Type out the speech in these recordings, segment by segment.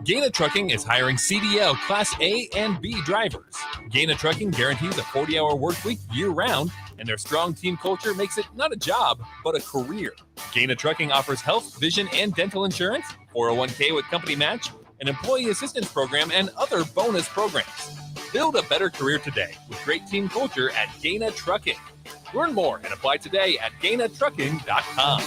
Gaina Trucking is hiring CDL Class A and B drivers. Gaina Trucking guarantees a 40-hour work week year-round, and their strong team culture makes it not a job, but a career. Gaina Trucking offers health, vision, and dental insurance, 401k with company match, an employee assistance program, and other bonus programs. Build a better career today with great team culture at Gaina Trucking. Learn more and apply today at GainaTrucking.com.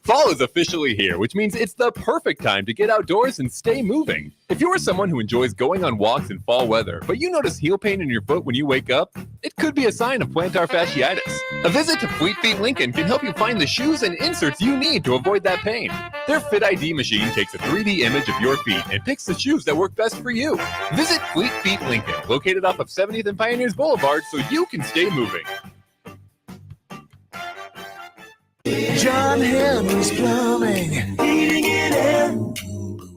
Fall is officially here, which means it's the perfect time to get outdoors and stay moving. If you are someone who enjoys going on walks in fall weather, but you notice heel pain in your foot when you wake up, it could be a sign of plantar fasciitis. A visit to Fleet Feet Lincoln can help you find the shoes and inserts you need to avoid that pain. Their Fit ID machine takes a 3D image of your feet and picks the shoes that work best for you. Visit Fleet Feet Lincoln, located off of 70th and Pioneers Boulevard, so you can stay moving. John Henry's Plumbing, heating and air.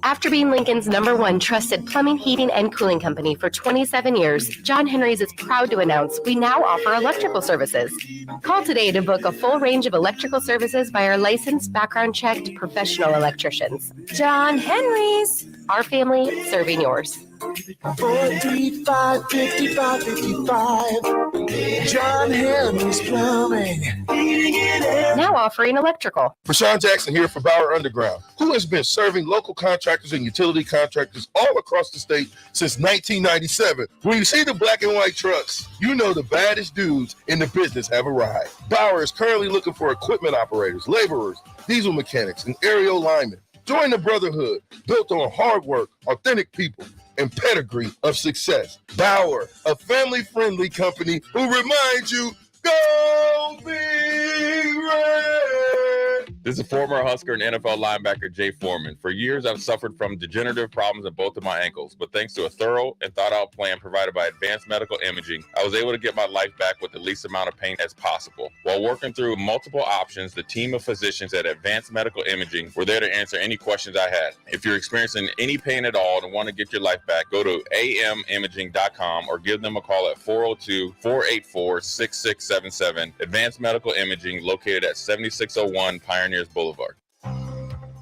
After being Lincoln's #1 trusted plumbing, heating, and cooling company for 27 years, John Henry's is proud to announce we now offer electrical services. Call today to book a full range of electrical services by our licensed, background-checked professional electricians. John Henry's, our family serving yours. 435-5555. John Henry's Plumbing, heating and air. Now offering electrical. Rashawn Jackson here for Bauer Underground, who has been serving local contractors and utility contractors all across the state since 1997. When you see the black and white trucks, you know the baddest dudes in the business have arrived. Bauer is currently looking for equipment operators, laborers, diesel mechanics, and aerial linemen. Join the brotherhood built on hard work, authentic people, and pedigree of success. Bauer, a family-friendly company who reminds you, go Big Red! This is former Husker and NFL linebacker Jay Foreman. For years, I've suffered from degenerative problems in both of my ankles, but thanks to a thorough and thought-out plan provided by Advanced Medical Imaging, I was able to get my life back with the least amount of pain as possible. While working through multiple options, the team of physicians at Advanced Medical Imaging were there to answer any questions I had. If you're experiencing any pain at all and want to get your life back, go to amimaging.com or give them a call at 402-484-6677. Advanced Medical Imaging, located at 7601 Pioneers Boulevard.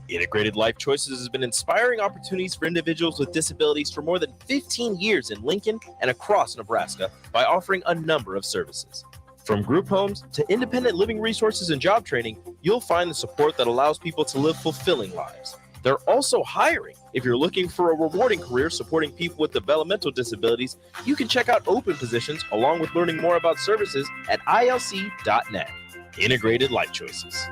Integrated Life Choices has been inspiring opportunities for individuals with disabilities for more than 15 years in Lincoln and across Nebraska by offering a number of services. From group homes to independent living resources and job training, you'll find the support that allows people to live fulfilling lives. They're also hiring. If you're looking for a rewarding career supporting people with developmental disabilities, you can check out open positions along with learning more about services at ilc.net. Integrated Life Choices.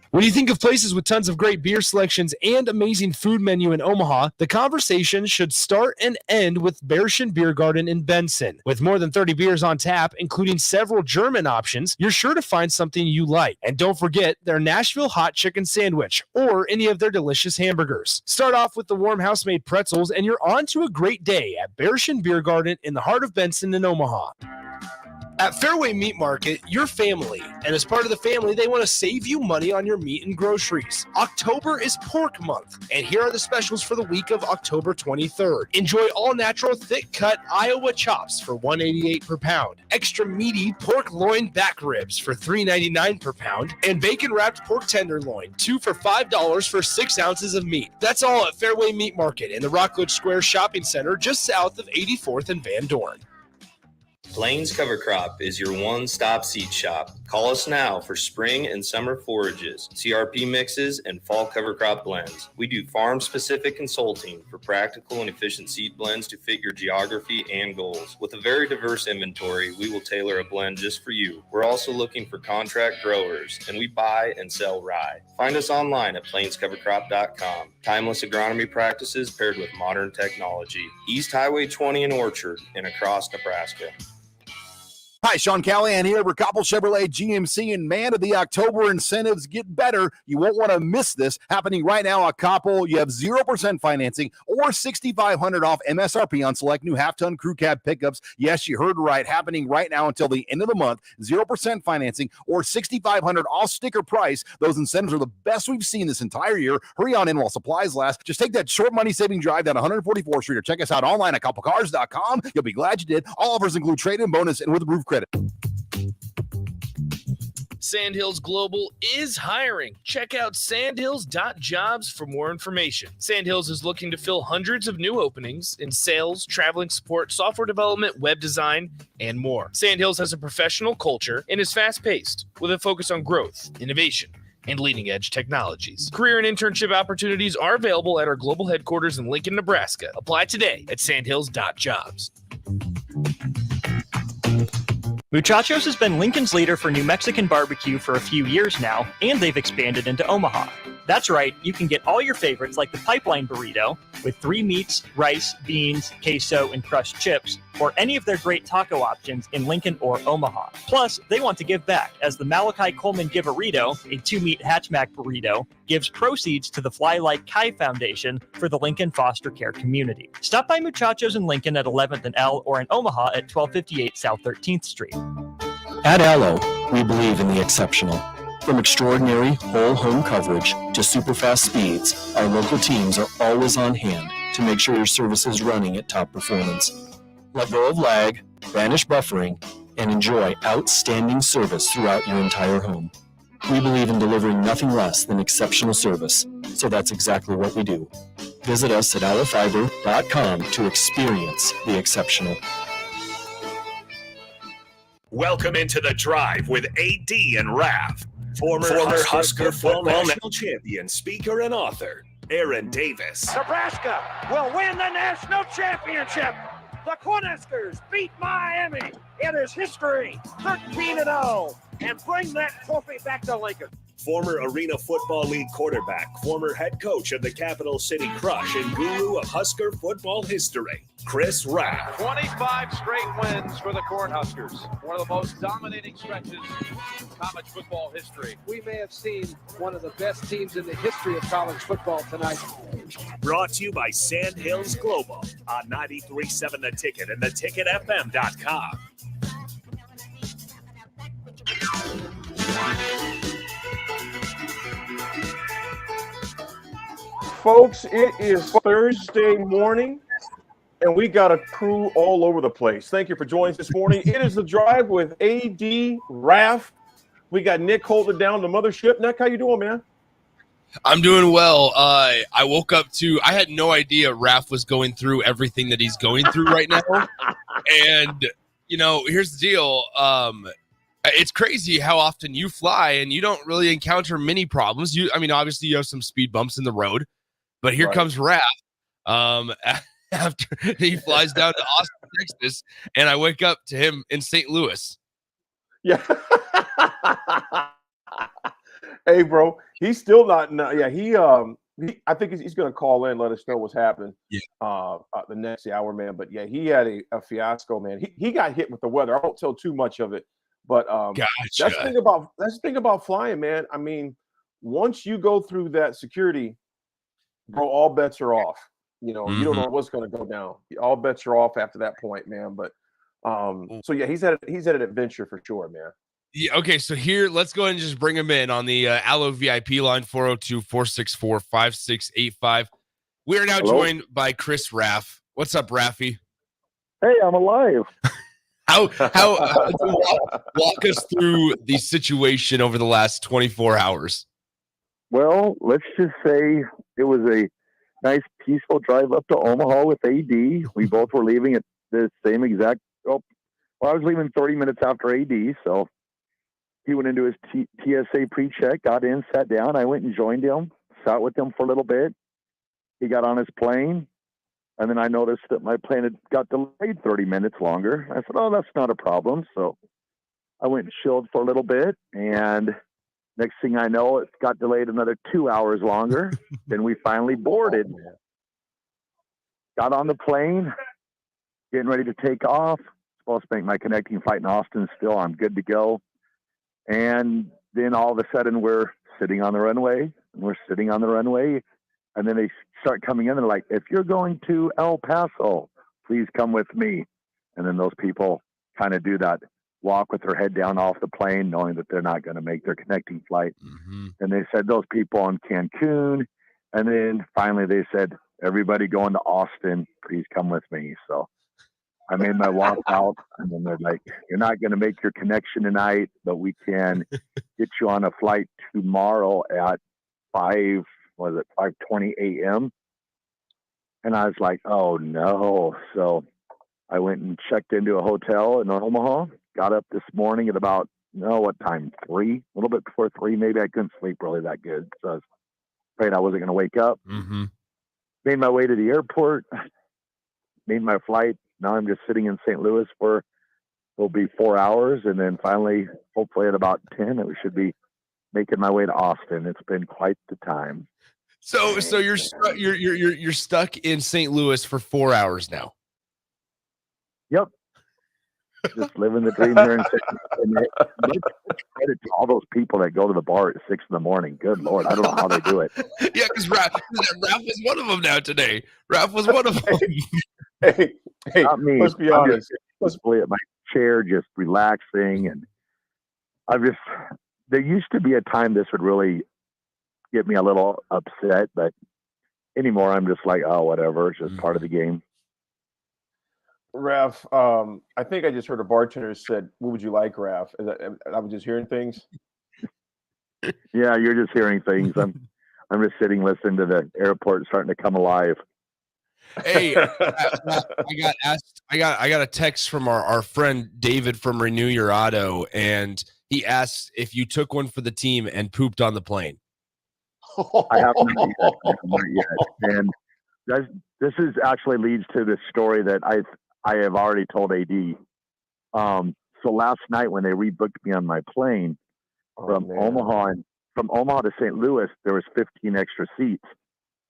When you think of places with tons of great beer selections and amazing food menu in Omaha, the conversation should start and end with Bärschen Beer Garden in Benson. With more than 30 beers on tap, including several German options, you're sure to find something you like. And don't forget their Nashville hot chicken sandwich or any of their delicious hamburgers. Start off with the warm house-made pretzels and you're on to a great day at Bärschen Beer Garden in the heart of Benson in Omaha. At Fairway Meat Market, you're family, and as part of the family, they want to save you money on your meat and groceries. October is pork month, and here are the specials for the week of October 23rd. Enjoy all-natural, thick-cut Iowa chops for $1.88 per pound, extra meaty pork loin back ribs for $3.99 per pound, and bacon-wrapped pork tenderloin, 2 for $5 for 6 ounces of meat. That's all at Fairway Meat Market in the Rockledge Square Shopping Center just south of 84th and Van Dorn. Plains Cover Crop is your one-stop seed shop. Call us now for spring and summer forages, CRP mixes, and fall cover crop blends. We do farm-specific consulting for practical and efficient seed blends to fit your geography and goals. With a very diverse inventory, we will tailor a blend just for you. We're also looking for contract growers, and we buy and sell rye. Find us online at plainscovercrop.com. Timeless agronomy practices paired with modern technology. East Highway 20 in Orchard and across Nebraska. Hi, Sean Callahan here for Koppel Chevrolet GMC, and man, the October incentives get better. You won't want to miss this. Happening right now at Koppel, you have 0% financing or $6,500 off MSRP on select new half-ton crew cab pickups. Yes, you heard right. Happening right now until the end of the month. 0% financing or $6,500 off sticker price. Those incentives are the best we've seen this entire year. Hurry on in while supplies last. Just take that short money-saving drive down 144th Street or check us out online at koppelcars.com. You'll be glad you did. All offers include trade-in bonus and with roof credit. Sandhills Global is hiring. Check out sandhills.jobs for more information. Sandhills is looking to fill hundreds of new openings in sales, traveling support, software development, web design, and more. Sandhills has a professional culture and is fast-paced with a focus on growth, innovation, and leading-edge technologies. Career and internship opportunities are available at our global headquarters in Lincoln, Nebraska. Apply today at sandhills.jobs. Muchachos has been Lincoln's leader for New Mexican barbecue for a few years now, and they've expanded into Omaha. That's right, you can get all your favorites like the pipeline burrito with 3 meats, rice, beans, queso, and crushed chips, or any of their great taco options in Lincoln or Omaha. Plus, they want to give back, as the Malachi Coleman Give-A-Rito, a 2-meat hatchback burrito, gives proceeds to the Fly Like Kai Foundation for the Lincoln foster care community. Stop by Muchachos in Lincoln at 11th and L, or in Omaha at 1258 South 13th Street. At Allo, we believe in the exceptional. From extraordinary whole home coverage to super fast speeds, our local teams are always on hand to make sure your service is running at top performance. Let go of lag, banish buffering, and enjoy outstanding service throughout your entire home. We believe in delivering nothing less than exceptional service, so that's exactly what we do. Visit us at allofiber.com to experience the exceptional. Welcome into The Drive with AD and Raff. Former Husker football national champion, speaker, and author, Aaron Davis. Nebraska will win the national championship. The Cornhuskers beat Miami. It is history, 13-0, and bring that trophy back to Lincoln. Former Arena Football League quarterback, former head coach of the Capital City Crush, and guru of Husker football history, Chris Raff. 25 straight wins for the Cornhuskers. One of the most dominating stretches in college football history. We may have seen one of the best teams in the history of college football tonight. Brought to you by Sandhills Global on 93.7 The Ticket and theticketfm.com. Folks, it is Thursday morning, and we got a crew all over the place. Thank you for joining us this morning. It is The Drive with AD, Raff. We got Nick holding down the mothership. Nick, how you doing, man? I'm doing well. I woke up I had no idea Raff was going through everything that he's going through right now. And, here's the deal. It's crazy how often you fly and you don't really encounter many problems. Obviously you have some speed bumps in the road. But here comes Raff after he flies down to Austin, Texas, and I wake up to him in St. Louis. Yeah. Hey, bro, he's still not. Yeah, I think he's going to call in, let us know what's happening. Yeah. The next hour, man. But yeah, he had a fiasco, man. He got hit with the weather. I won't tell too much of it, but gotcha. That's the thing about flying, man. I mean, once you go through that security, bro, all bets are off. You don't know what's going to go down. All bets are off after that point, man. But so yeah, he's had an adventure for sure, man. Yeah. Okay. So here, let's go ahead and just bring him in on the Allo VIP line 402-464-5685. We are now joined by Chris Raff. What's up, Raffy? Hey, I'm alive. How walk us through the situation over the last 24 hours? Well, let's just say it was a nice, peaceful drive up to Omaha with AD. We both were leaving at the same exact. I was leaving 30 minutes after AD, so he went into his TSA pre-check, got in, sat down. I went and joined him, sat with him for a little bit. He got on his plane, and then I noticed that my plane had got delayed 30 minutes longer. I said, "Oh, that's not a problem." So I went and chilled for a little bit, and next thing I know, it got delayed another 2 hours longer. Then we finally boarded. Got on the plane, getting ready to take off. Supposed to make my connecting flight in Austin still. I'm good to go. And then all of a sudden we're sitting on the runway. And then they start coming in. They're like, "If you're going to El Paso, please come with me." And then those people kind of do that walk with their head down off the plane, knowing that they're not going to make their connecting flight. Mm-hmm. And they said those people in Cancun. And then finally they said, "Everybody going to Austin, please come with me." So I made my walk out, and then they're like, "You're not going to make your connection tonight, but we can get you on a flight tomorrow at 5:20 a.m." And I was like, "Oh no!" So I went and checked into a hotel in Omaha. Got up this morning at about what time? 3, a little bit before 3. Maybe I couldn't sleep really that good, so I was afraid I wasn't going to wake up. Mm-hmm. Made my way to the airport. Made my flight. Now I'm just sitting in St. Louis for it'll be 4 hours, and then finally, hopefully at about 10, we should be making my way to Austin. It's been quite the time. So you're stuck in St. Louis for 4 hours now. Yep. Just living the dream here in St. Louis. Credit to all those people that go to the bar at 6 in the morning. Good Lord, I don't know how they do it. Yeah, because Raff was one of them now today. Raff was one of them. Hey, Not me. let's be I'm honest. just at my chair, just relaxing, and there used to be a time this would really get me a little upset, but anymore I'm just like, oh, whatever. It's just part of the game. Raff, I think I just heard a bartender said, "What would you like, Raff?" I was just hearing things. Yeah, you're just hearing things. I'm just sitting listening to the airport starting to come alive. Hey, I got a text from our friend David from Renew Your Auto, and he asked if you took one for the team and pooped on the plane. I have not yet. And this is actually leads to this story that I have already told AD. So last night when they rebooked me on my plane from Omaha to St. Louis, there was 15 extra seats.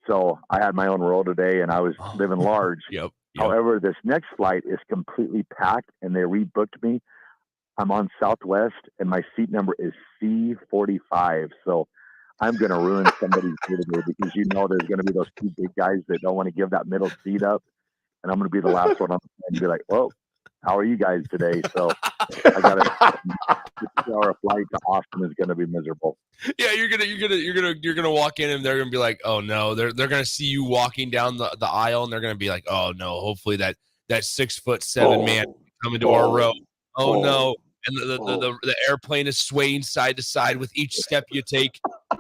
So I had my own row today, and I was living large. Yep. However, this next flight is completely packed, and they rebooked me. I'm on Southwest, and my seat number is C45. So I'm going to ruin somebody's day today because there's going to be those two big guys that don't want to give that middle seat up, and I'm going to be the last one on the plane to be like, "Whoa, how are you guys today?" So I got a 6-hour flight to Austin is going to be miserable. Yeah, you're gonna walk in and they're gonna be like, oh no, they're gonna see you walking down the aisle and they're gonna be like, oh no, hopefully that 6'7" man come into our row. Oh no. And the airplane is swaying side to side with each step you take,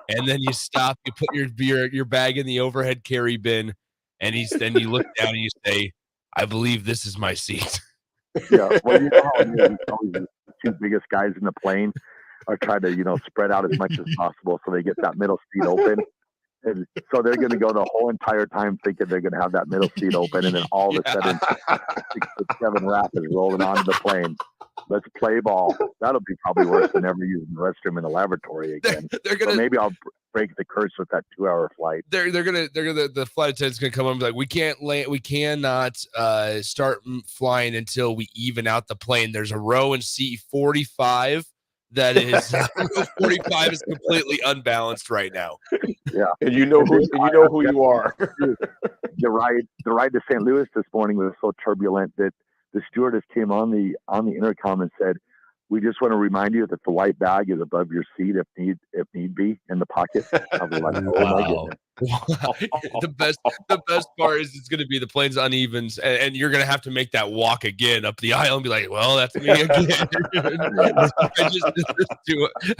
and then you stop, you put your bag in the overhead carry bin, and then you look down and you say, I believe this is my seat. Yeah, well, you know how it is. It's always the two biggest guys in the plane are trying to, spread out as much as possible so they get that middle seat open. And so they're going to go the whole entire time thinking they're going to have that middle seat open, and then all of a sudden, 6'7" Raff is rolling onto the plane. Let's play ball. That'll be probably worse than ever using the restroom in the laboratory again. So maybe I'll break the curse with that 2-hour flight. The flight attendant's gonna come on and be like, we cannot start flying until we even out the plane. There's a row in seat 45 that is 45 is completely unbalanced right now. Yeah, and you know who you are. The ride to St. Louis this morning was so turbulent that the stewardess came on the intercom and said, "We just want to remind you that the white bag is above your seat if need be in the pocket." I was like, "Oh my goodness!" The best part is it's going to be the plane's unevens, and you're going to have to make that walk again up the aisle and be like, "Well, that's me again."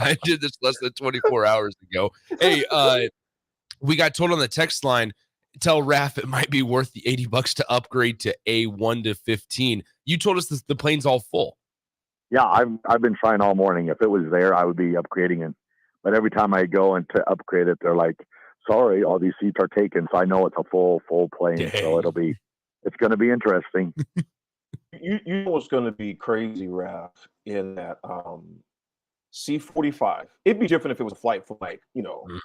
I did this less than 24 hours ago. Hey, we got told on the text line, tell Raff it might be worth the $80 to upgrade to A1 to 15. You told us the plane's all full. Yeah, I've been trying all morning. If it was there, I would be upgrading it. But every time I go and to upgrade it, they're like, "Sorry, all these seats are taken." So I know it's a full plane. Dang. So it's going to be interesting. You know what's going to be crazy, Raff, in that C45. It'd be different if it was a flight from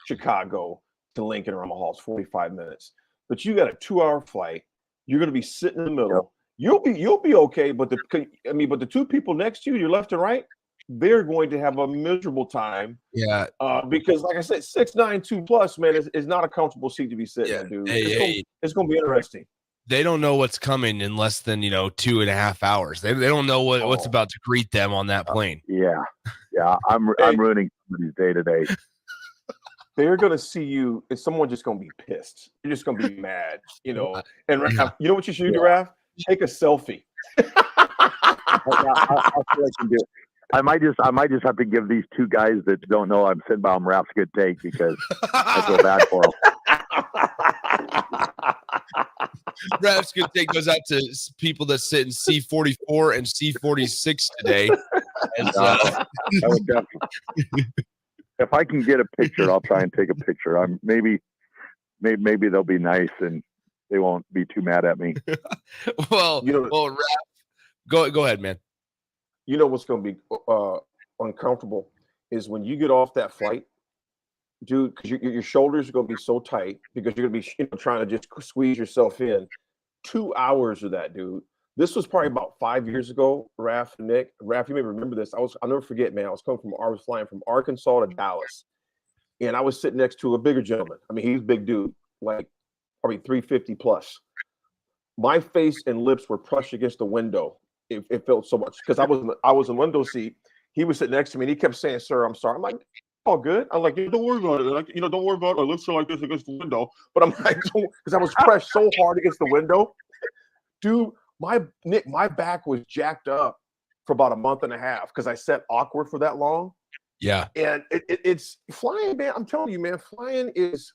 Chicago to Lincoln or Omaha. It's 45 minutes. But you got a 2-hour flight. You're going to be sitting in the middle. Yep. You'll be okay, but the two people next to you, your left and right, they're going to have a miserable time. Yeah. Because like I said, 6'9", 2+, man, is not a comfortable seat to be sitting in, dude. It's going to be interesting. They don't know what's coming in less than 2.5 hours. They don't know what's about to greet them on that plane. Yeah. I'm ruining somebody's day today. They're going to see you, and someone just going to be pissed. You're just going to be mad, And Raff, you know what you should do, Raff? take a selfie. I'll see what I can do. I might just have to give these two guys that don't know I'm sitting by them Raff's good take because I feel bad for them. Raff's good take goes out to people that sit in C44 and C46 today. I would definitely. If I can get a picture, I'll try and take a picture. Maybe they'll be nice and they won't be too mad at me. Well, Raff, go ahead, man. You know what's going to be uncomfortable is when you get off that flight, dude, because your shoulders are going to be so tight because you're going to be trying to just squeeze yourself in. 2 hours of that, dude. This was probably about 5 years ago, Raff and Nick. Raff, you may remember this. I'll never forget, man. I was flying from Arkansas to Dallas, and I was sitting next to a bigger gentleman. I mean, he's a big dude, like probably 350 plus. My face and lips were pressed against the window. It felt so much because I was in the window seat. He was sitting next to me, and he kept saying, "Sir, I'm sorry." I'm like, "All good." I'm like, "Don't worry about it. Like, don't worry about it. My lips are like this against the window." But I'm like, because I was pressed so hard against the window, dude. My back was jacked up for about a month and a half because I sat awkward for that long. Yeah, and it's flying, man. I'm telling you, man, flying is.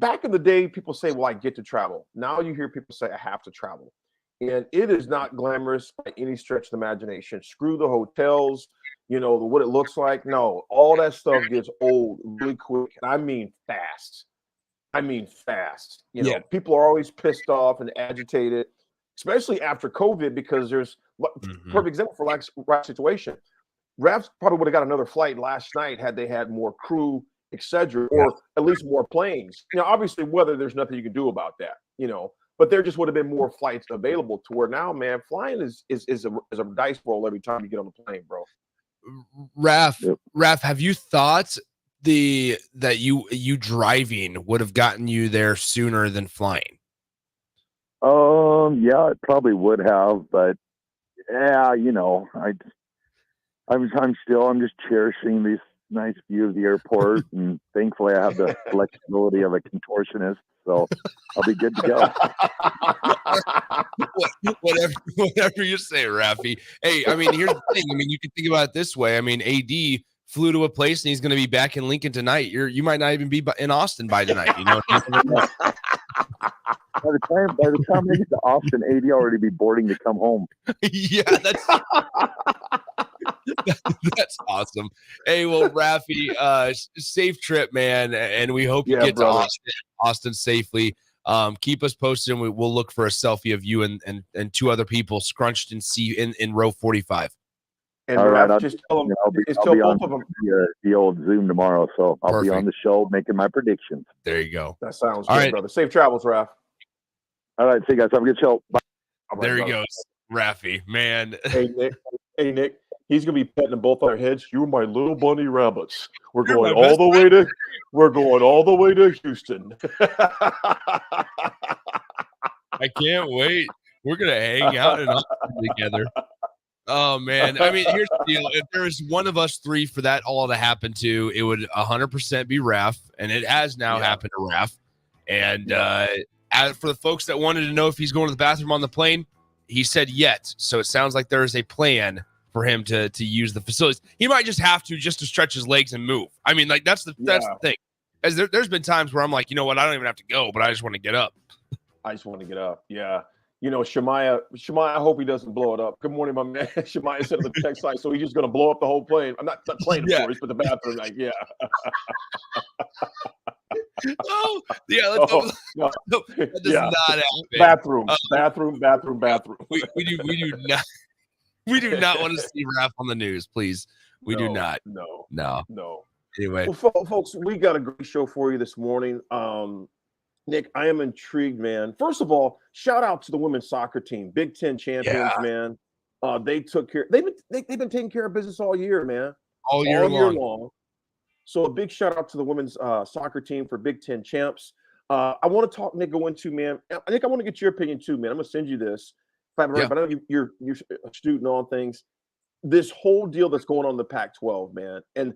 Back in the day, people say, "Well, I get to travel." Now you hear people say, "I have to travel." And it is not glamorous by any stretch of the imagination. Screw the hotels, what it looks like. No, all that stuff gets old really quick. And I mean fast. People are always pissed off and agitated, especially after COVID, because there's perfect example for Raff's situation. Raff probably would have got another flight last night had they had more crew, etc., or at least more planes. Obviously, whether there's nothing you can do about that, but there just would have been more flights available to where now, man, flying is a dice roll every time you get on the plane, bro. Raff, have you thought that you driving would have gotten you there sooner than flying? Yeah, it probably would have, but yeah, I'm just cherishing this nice view of the airport, and thankfully I have the flexibility of a contortionist, so I'll be good to go. Whatever you say, Raffy. Hey, I mean, here's the thing. I mean, you can think about it this way. I mean, AD flew to a place and he's going to be back in Lincoln tonight. You might not even be in Austin by tonight. By the time I get to Austin, AD already be boarding to come home. Yeah, that's awesome. Hey, well, Raffy, safe trip, man, and we hope you get to Austin safely. Keep us posted, and we'll look for a selfie of you and two other people scrunched in row 45. And all right, just tell them. I'll be on the old Zoom tomorrow, so I'll be on the show making my predictions. There you go. That sounds good, brother. Safe travels, Raff. All right, see you guys. Have a good show. Bye. There he goes, Raffy, man. Hey, Nick. He's gonna be petting both our heads. You're my little bunny rabbits. We're going all the way to Houston. I can't wait. We're gonna hang out in Austin together. Oh man, I mean, here's the deal: if there was one of us three for that all to happen to, it would 100% be Raff, and it has now happened to Raff. And for the folks that wanted to know if he's going to the bathroom on the plane, he said yet. So it sounds like there is a plan for him to use the facilities. He might just have to stretch his legs and move. I mean, like that's the thing. As there's been times where I'm like, you know what, I don't even have to go, but I just want to get up. Yeah. Shemaiah, I hope he doesn't blow it up. Good morning, my man. Shemaiah said on the text line, so he's just going to blow up the whole plane. I'm not the plane, of course, but the bathroom. Like, yeah. Oh, yeah. No, that does not happen. Bathroom. We do not want to see Raff on the news, please. We do not. No. Anyway, well, folks, we got a great show for you this morning. Nick, I am intrigued, man. First of all, shout out to the women's soccer team, Big Ten champions, man. They took care. They've been taking care of business all year, man. All year long. So a big shout out to the women's soccer team for Big Ten champs. I want to talk, Nick. Go into, man. Nick, I want to get your opinion too, man. I'm gonna send you this. But I know you're a student on things. This whole deal that's going on in the Pac-12, man, and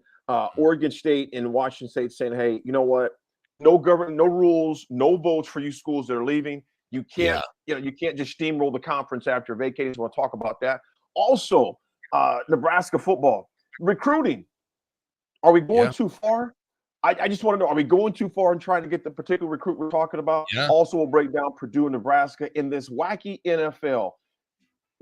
Oregon State and Washington State saying, "Hey, you know what? No government, no rules, no votes for you schools that are leaving. You can't, you can't just steamroll the conference after vacating. So we'll talk about that. Also, Nebraska football recruiting. Are we going too far? I just want to know, are we going too far in trying to get the particular recruit we're talking about? Yeah. Also, we'll break down Purdue and Nebraska in this wacky NFL.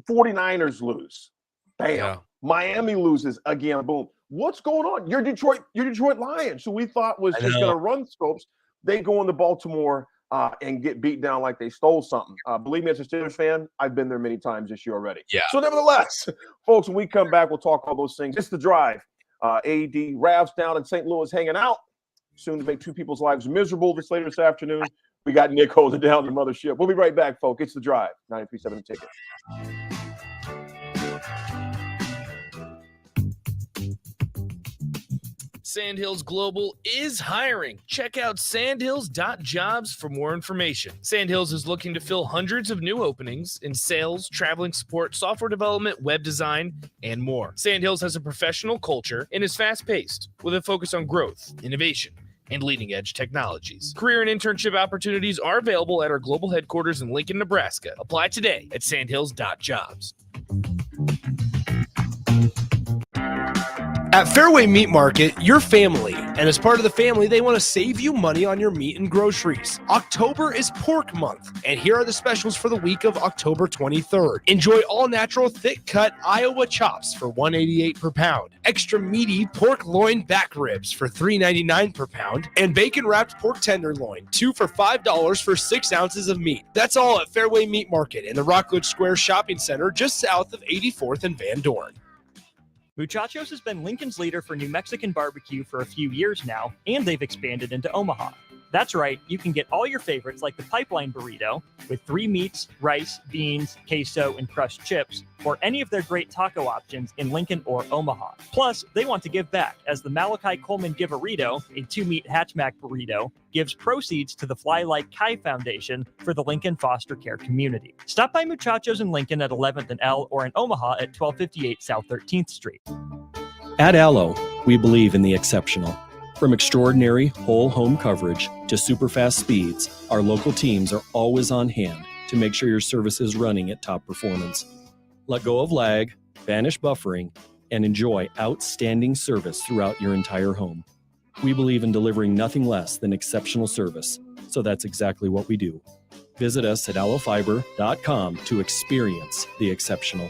49ers lose. Bam. Yeah. Miami loses again. Boom. What's going on? Your Detroit Lions, who we thought was just going to run scopes, they go into Baltimore and get beat down like they stole something. Believe me, as a Steelers fan, I've been there many times this year already. Yeah. So nevertheless, folks, when we come back, we'll talk all those things. It's The Drive. AD Raff's down in St. Louis hanging out. Soon to make two people's lives miserable later this afternoon. We got Nick holding down the mothership. We'll be right back, folks. It's The Drive. 93.7 The Ticket. Sandhills Global is hiring. Check out sandhills.jobs for more information. Sandhills is looking to fill hundreds of new openings in sales, traveling support, software development, web design, and more. Sandhills has a professional culture and is fast-paced with a focus on growth, innovation, and leading-edge technologies. Career and internship opportunities are available at our global headquarters in Lincoln, Nebraska. Apply today at sandhills.jobs. At Fairway Meat Market, you're family, and as part of the family, they want to save you money on your meat and groceries. October is pork month, and here are the specials for the week of October 23rd. Enjoy all-natural, thick-cut Iowa chops for $1.88 per pound, extra meaty pork loin back ribs for $3.99 per pound, and bacon-wrapped pork tenderloin, 2 for $5 for 6 ounces of meat. That's all at Fairway Meat Market in the Rockledge Square Shopping Center just south of 84th and Van Dorn. Muchachos has been Lincoln's leader for New Mexican barbecue for a few years now, and they've expanded into Omaha. That's right, you can get all your favorites like the pipeline burrito with 3 meats, rice, beans, queso, and crushed chips, or any of their great taco options in Lincoln or Omaha. Plus, they want to give back, as the Malachi Coleman Giverito, a 2-meat hatchback burrito, gives proceeds to the Fly Like Kai Foundation for the Lincoln foster care community. Stop by Muchachos in Lincoln at 11th and L or in Omaha at 1258 South 13th Street. At Allo, we believe in the exceptional. From extraordinary whole home coverage to super fast speeds, our local teams are always on hand to make sure your service is running at top performance. Let go of lag, banish buffering, and enjoy outstanding service throughout your entire home. We believe in delivering nothing less than exceptional service, so that's exactly what we do. Visit us at allofiber.com to experience the exceptional.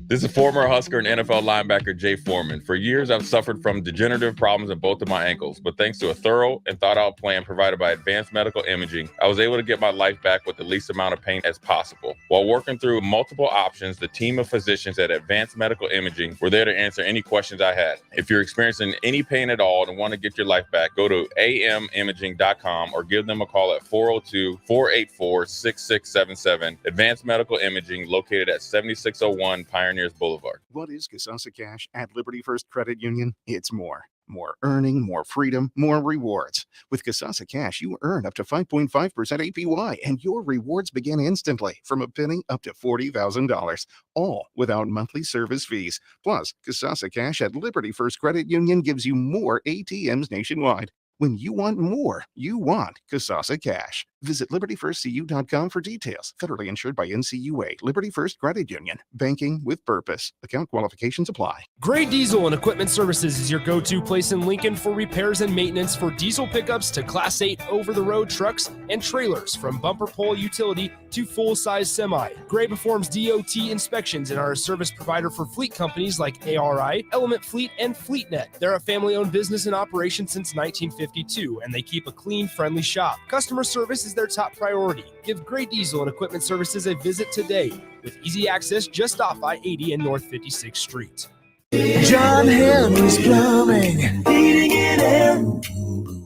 This is former Husker and NFL linebacker Jay Foreman. For years, I've suffered from degenerative problems in both of my ankles, but thanks to a thorough and thought-out plan provided by Advanced Medical Imaging, I was able to get my life back with the least amount of pain as possible. While working through multiple options, the team of physicians at Advanced Medical Imaging were there to answer any questions I had. If you're experiencing any pain at all and want to get your life back, go to amimaging.com or give them a call at 402-484-6677. Advanced Medical Imaging, located at 7601 Pioneers Boulevard. What is Kasasa Cash at Liberty First Credit Union? It's more. More earning, more freedom, more rewards. With Kasasa Cash, you earn up to 5.5% APY, and your rewards begin instantly from a penny up to $40,000, all without monthly service fees. Plus, Kasasa Cash at Liberty First Credit Union gives you more ATMs nationwide. When you want more, you want Kasasa Cash. Visit libertyfirstcu.com for details. Federally insured by NCUA. Liberty First Credit Union. Banking with purpose. Account qualifications apply. Gray Diesel and Equipment Services is your go-to place in Lincoln for repairs and maintenance for diesel pickups to Class 8 over-the-road trucks and trailers, from bumper pole utility to full-size semi. Gray performs DOT inspections and are a service provider for fleet companies like ARI, Element Fleet, and FleetNet. They're a family-owned business in operation since 1952, and they keep a clean, friendly shop. Customer service is their top priority. Give Gray Diesel and Equipment Services a visit today, with easy access just off I-80 and North 56th Street. John Henry's Plumbing, heating and air.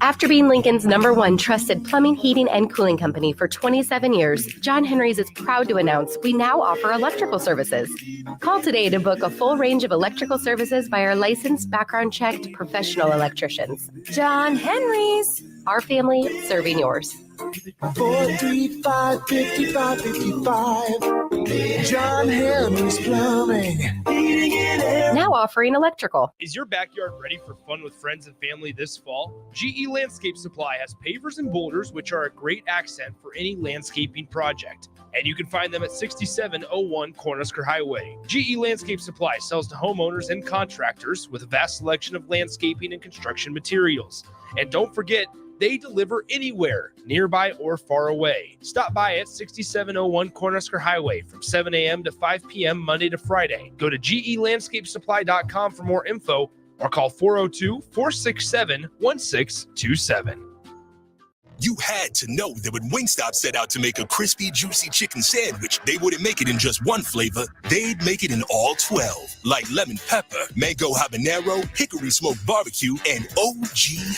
After being Lincoln's #1 trusted plumbing, heating, and cooling company for 27 years, John Henry's is proud to announce we now offer electrical services. Call today to book a full range of electrical services by our licensed, background-checked professional electricians. John Henry's, our family serving yours. 435-5555. John Henry's Plumbing. Heating and air. Now offering electrical. Is your backyard ready for fun with friends and family this fall? GE Landscape Supply has pavers and boulders, which are a great accent for any landscaping project. And you can find them at 6701 Cornhusker Highway. GE Landscape Supply sells to homeowners and contractors with a vast selection of landscaping and construction materials. And don't forget, they deliver anywhere, nearby or far away. Stop by at 6701 Cornhusker Highway from 7 a.m. to 5 p.m. Monday to Friday. Go to gelandscapesupply.com for more info or call 402-467-1627. You had to know that when Wingstop set out to make a crispy, juicy chicken sandwich, they wouldn't make it in just one flavor. They'd make it in all 12, like lemon pepper, mango habanero, hickory smoked barbecue, and OG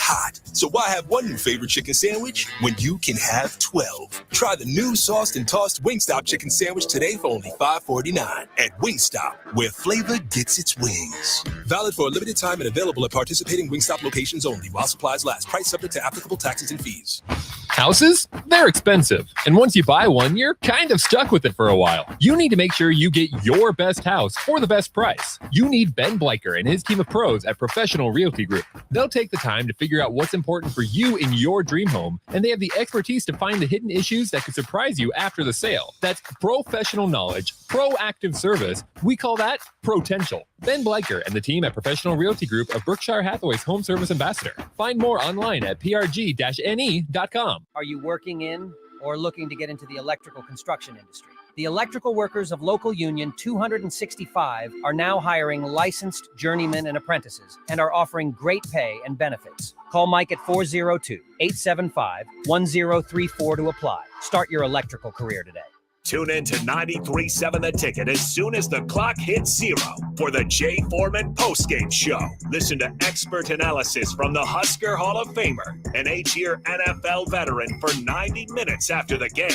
hot. So why have one new favorite chicken sandwich when you can have 12? Try the new sauced and tossed Wingstop chicken sandwich today for only $5.49 at Wingstop, where flavor gets its wings. Valid for a limited time and available at participating Wingstop locations only while supplies last. Price subject to applicable taxes and fees. Houses? They're expensive. And once you buy one, you're kind of stuck with it for a while. You need to make sure you get your best house for the best price. You need Ben Bleicher and his team of pros at Professional Realty Group. They'll take the time to figure out what's important for you in your dream home, and they have the expertise to find the hidden issues that could surprise you after the sale. That's professional knowledge, proactive service. We call that potential. Ben Bleicher and the team at Professional Realty Group of Berkshire Hathaway's Home Service Ambassador. Find more online at prg-ne.com. Are you working in or looking to get into the electrical construction industry? The Electrical Workers of Local Union 265 are now hiring licensed journeymen and apprentices and are offering great pay and benefits. Call Mike at 402-875-1034 to apply. Start your electrical career today. Tune in to 93.7 The Ticket as soon as the clock hits 0 for the Jay Foreman postgame show. Listen to expert analysis from the Husker Hall of Famer, an 8-year NFL veteran, for 90 minutes after the game.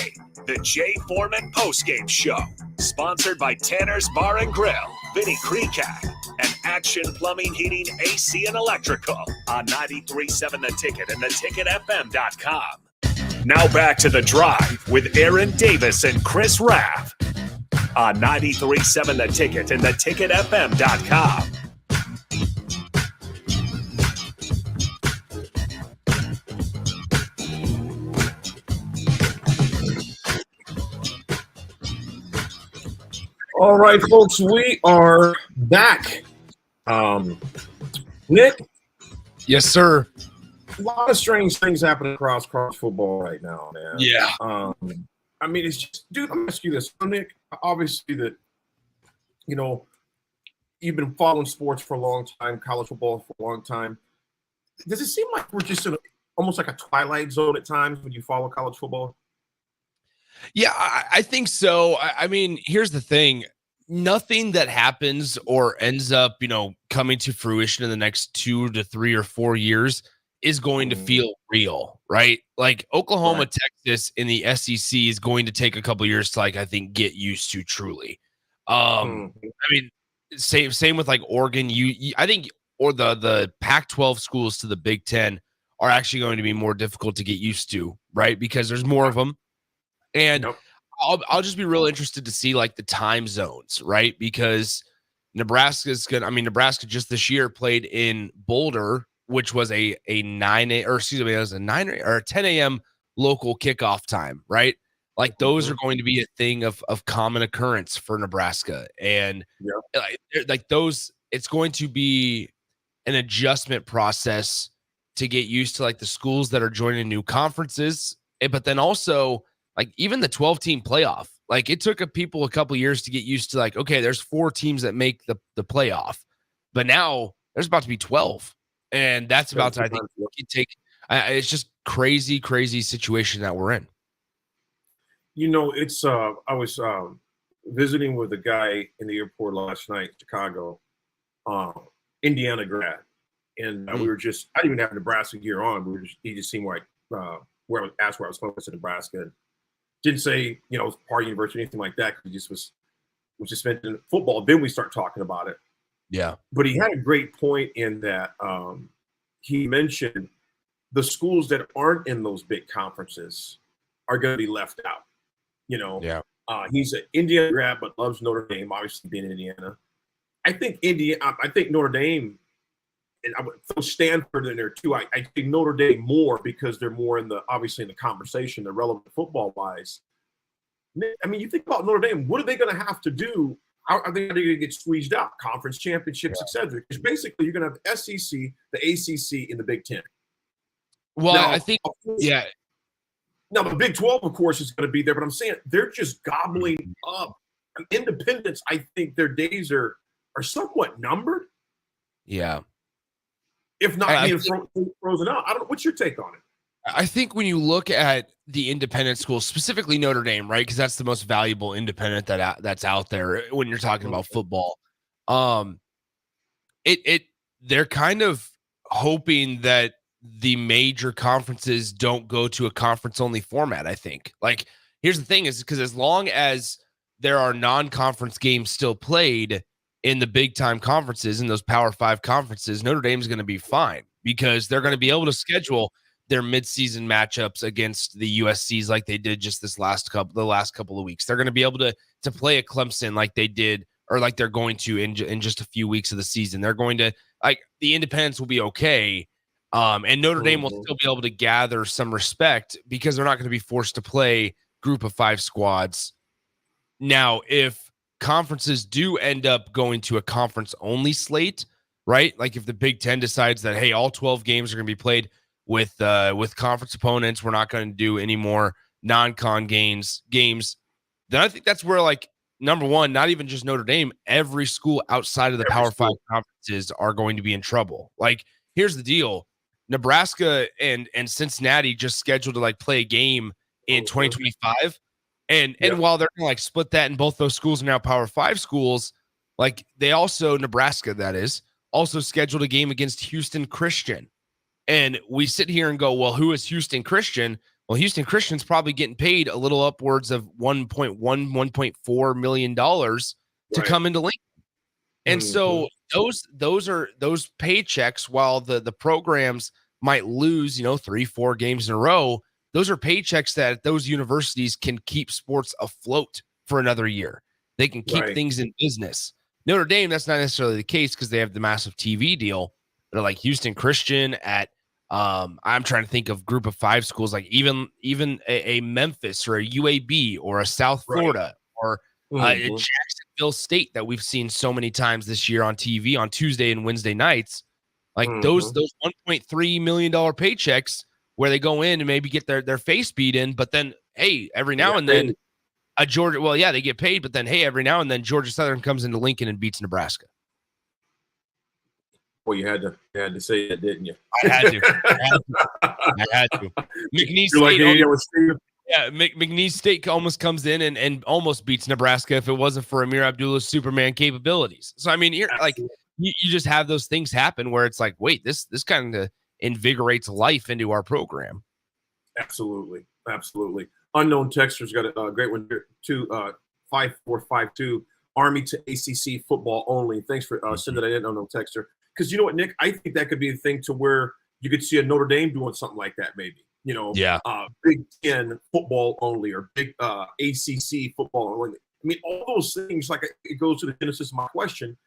The Jay Foreman postgame show, sponsored by Tanner's Bar and Grill, Vinny Kreekak, and Action Plumbing, Heating, AC, and Electrical on 93.7 The Ticket and theticketfm.com. Now back to The Drive with Aaron Davis and Chris Raff on 93.7 The Ticket and theticketfm.com. All right, folks, we are back. Nick? Yes, sir. A lot of strange things happening across college football right now, man. Yeah. I mean, it's just, dude, let me ask you this. Nick, obviously that, you know, you've been following sports for a long time, college football for a long time. Does it seem like we're just in almost like a twilight zone at times when you follow college football? Yeah, I think so. I mean, here's the thing. Nothing that happens or ends up, coming to fruition in the next 2 to 3 or 4 years is going to feel real, right? Like Oklahoma, right. Texas in the SEC is going to take a couple years to, I think, get used to truly. I mean, same with Oregon. I think, or the Pac-12 schools to the Big Ten are actually going to be more difficult to get used to, right? Because there's more of them. And I'll just be real interested to see the time zones, right? Because Nebraska just this year played in Boulder, which was a 9 a.m. or excuse me, it was a 9 or a 10 a.m. local kickoff time, right? Those are going to be a thing of common occurrence for Nebraska. And those, it's going to be an adjustment process to get used to the schools that are joining new conferences. But then also even the 12-team playoff, it took people a couple years to get used to okay, there's 4 teams that make the playoff, but now there's about to be 12. And that's about to, I think, it's just crazy situation that we're in. It's I was visiting with a guy in the airport last night, Chicago, Indiana grad, and we were just, I didn't even have Nebraska gear on. He just seemed like where I asked where I was focused in Nebraska. And didn't say Park University or anything like that. He just was just mentioning football. Then we start talking about it. Yeah. But he had a great point in that he mentioned the schools that aren't in those big conferences are going to be left out. He's an Indiana grad, but loves Notre Dame, obviously being in Indiana. I think Notre Dame, and I would throw Stanford in there too. I think Notre Dame more because they're more obviously in the conversation, they're relevant football wise. I mean, you think about Notre Dame, what are they going to have to do? How are they going to get squeezed out? Conference championships, etc. Because basically you're going to have SEC, the ACC, and the Big Ten. Well, Now, I think, yeah. Now, the Big 12, of course, is going to be there, but I'm saying they're just gobbling up. Independence, I think their days are somewhat numbered. Yeah. If not being frozen out. I don't know. What's your take on it? I think when you look at the independent schools, specifically Notre Dame, right? Because that's the most valuable independent that's out there when you're talking about football. They're kind of hoping that the major conferences don't go to a conference only format. I think, like, here's the thing is because as long as there are non-conference games still played in the big time conferences, in those Power 5 conferences, Notre Dame's going to be fine because they're going to be able to schedule their midseason matchups against the USCs like they did just the last couple of weeks. They're going to be able to play a Clemson like they did, or like they're going to in just a few weeks of the season. They're going to, like, the independents will be okay. And Notre Dame will still be able to gather some respect because they're not going to be forced to play group of 5 squads. Now, if conferences do end up going to a conference only slate, right? Like if the Big Ten decides that, hey, all 12 games are going to be played with conference opponents, we're not going to do any more non-con games, then I think that's where, like, number one, not even just Notre Dame, every school outside of the Power 5 conferences are going to be in trouble. Like, here's the deal. Nebraska and Cincinnati just scheduled to, like, play a game in 2025. And while they're going to, like, split that, and both those schools are now Power 5 schools, like, they also, Nebraska, that is, also scheduled a game against Houston Christian. And we sit here and go, well, who is Houston Christian? Well, Houston Christian's probably getting paid a little upwards of $1.4 million to come into Lincoln. And so those paychecks, while the programs might lose, 3-4 games in a row, those are paychecks that those universities can keep sports afloat for another year. They can keep things in business. Notre Dame, that's not necessarily the case because they have the massive TV deal. But like Houston Christian at I'm trying to think of group of 5 schools, like even a Memphis or a UAB or a South Florida or a Jacksonville State that we've seen so many times this year on TV on Tuesday and Wednesday nights. Like those $1.3 million paychecks where they go in and maybe get their face beat in, but then, hey, every now and then a Georgia, well, yeah, they get paid, but then, hey, every now and then Georgia Southern comes into Lincoln and beats Nebraska. Well, you had to say that, didn't you? I had to. McNeese State, McNeese State almost comes in and almost beats Nebraska if it wasn't for Amir Abdullah's Superman capabilities. So I mean, you just have those things happen where it's like, wait, this kind of invigorates life into our program. Absolutely. Unknown texters got a great one here too. 5452 Army to ACC football only. Thanks for sending that in, unknown texter. Because you know what, Nick, I think that could be a thing to where you could see a Notre Dame doing something like that, maybe. Big Ten football only or big ACC football only. I mean, all those things, like it goes to the genesis of my question.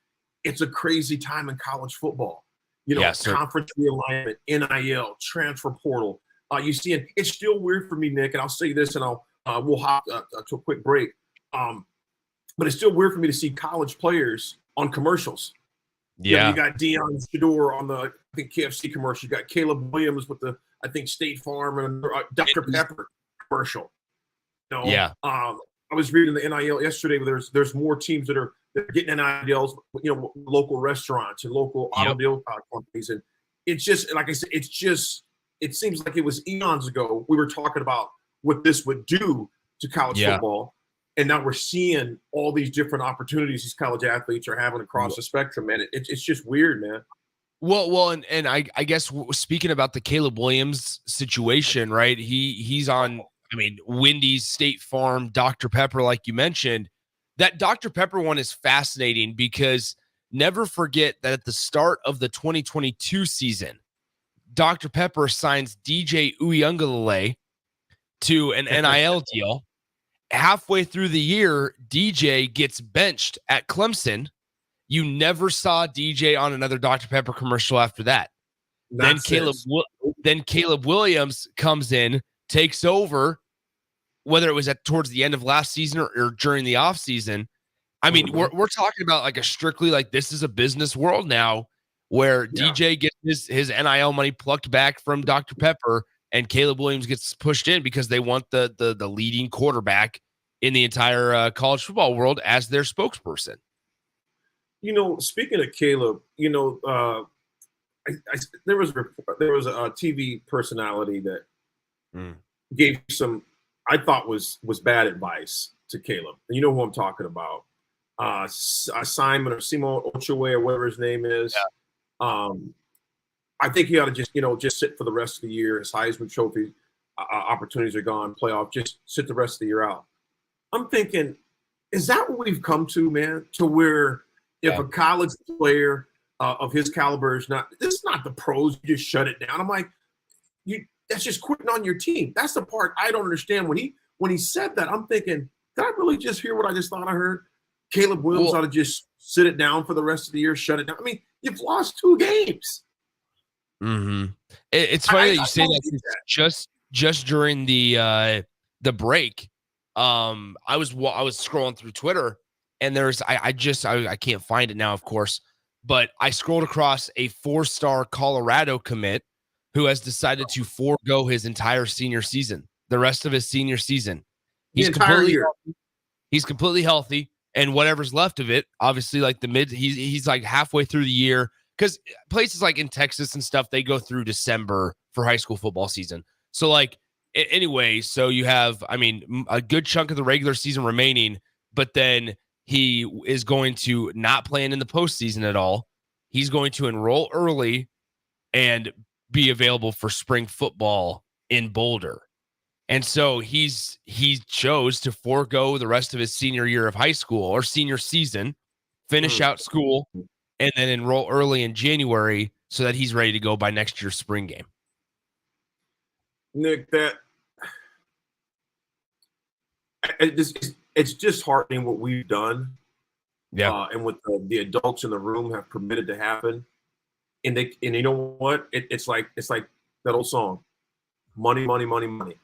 It's a crazy time in college football. Conference realignment, NIL, transfer portal. You see, it's still weird for me, Nick, and I'll say this, and we'll hop to a quick break. But it's still weird for me to see college players on commercials. Yeah, you got Deion Shador on the KFC commercial. You got Caleb Williams with the State Farm and Dr. Pepper commercial. I was reading the NIL yesterday. There's more teams that are getting NILs. Local restaurants and local automobile companies, and it's just like I said. It seems like it was eons ago we were talking about what this would do to college football. And now we're seeing all these different opportunities these college athletes are having across the spectrum, man. It's just weird, man. Well, and I guess speaking about the Caleb Williams situation, right? He's on, Wendy's, State Farm, Dr. Pepper, like you mentioned. That Dr. Pepper one is fascinating because never forget that at the start of the 2022 season, Dr. Pepper signs DJ Uyunglele to an NIL deal. Halfway through the year, DJ gets benched at Clemson. You never saw DJ on another Dr. Pepper commercial after that. Then Caleb Williams comes in, takes over, whether it was towards the end of last season or during the offseason. I mean, we're talking about like a strictly like this is a business world now where DJ gets his NIL money plucked back from Dr. Pepper and Caleb Williams gets pushed in because they want the leading quarterback in the entire college football world as their spokesperson. Speaking of Caleb, there was a TV personality that gave some I thought was bad advice to Caleb. And you know who I'm talking about? Simon or Simo Ochoa or whatever his name is. Yeah. I think he ought to just sit for the rest of the year. His Heisman Trophy opportunities are gone. Playoff, just sit the rest of the year out. I'm thinking, is that what we've come to, man? To where if a college player of his caliber is not, this is not the pros. You just shut it down. I'm like, that's just quitting on your team. That's the part I don't understand. When he said that, I'm thinking, did I really just hear what I just thought I heard? Caleb Williams ought to just sit it down for the rest of the year, shut it down. I mean, you've lost 2 games. Mm-hmm. It's funny that you say that. Just during the break, I was scrolling through Twitter, and I can't find it now, of course, but I scrolled across a 4-star Colorado commit who has decided to forego his entire senior season, the rest of his senior season. He's completely healthy, and whatever's left of it, obviously, like he's like halfway through the year, because places like in Texas and stuff, they go through December for high school football season. So like anyway, so you have, I mean, a good chunk of the regular season remaining, but then he is going to not play in the postseason at all. He's going to enroll early and be available for spring football in Boulder. And so he chose to forego the rest of his senior year of high school or senior season, finish out school, and then enroll early in January so that he's ready to go by next year's spring game. Nick, it's disheartening what we've done. Yeah. And what the adults in the room have permitted to happen. And you know what? It's like that old song, money, money, money, money.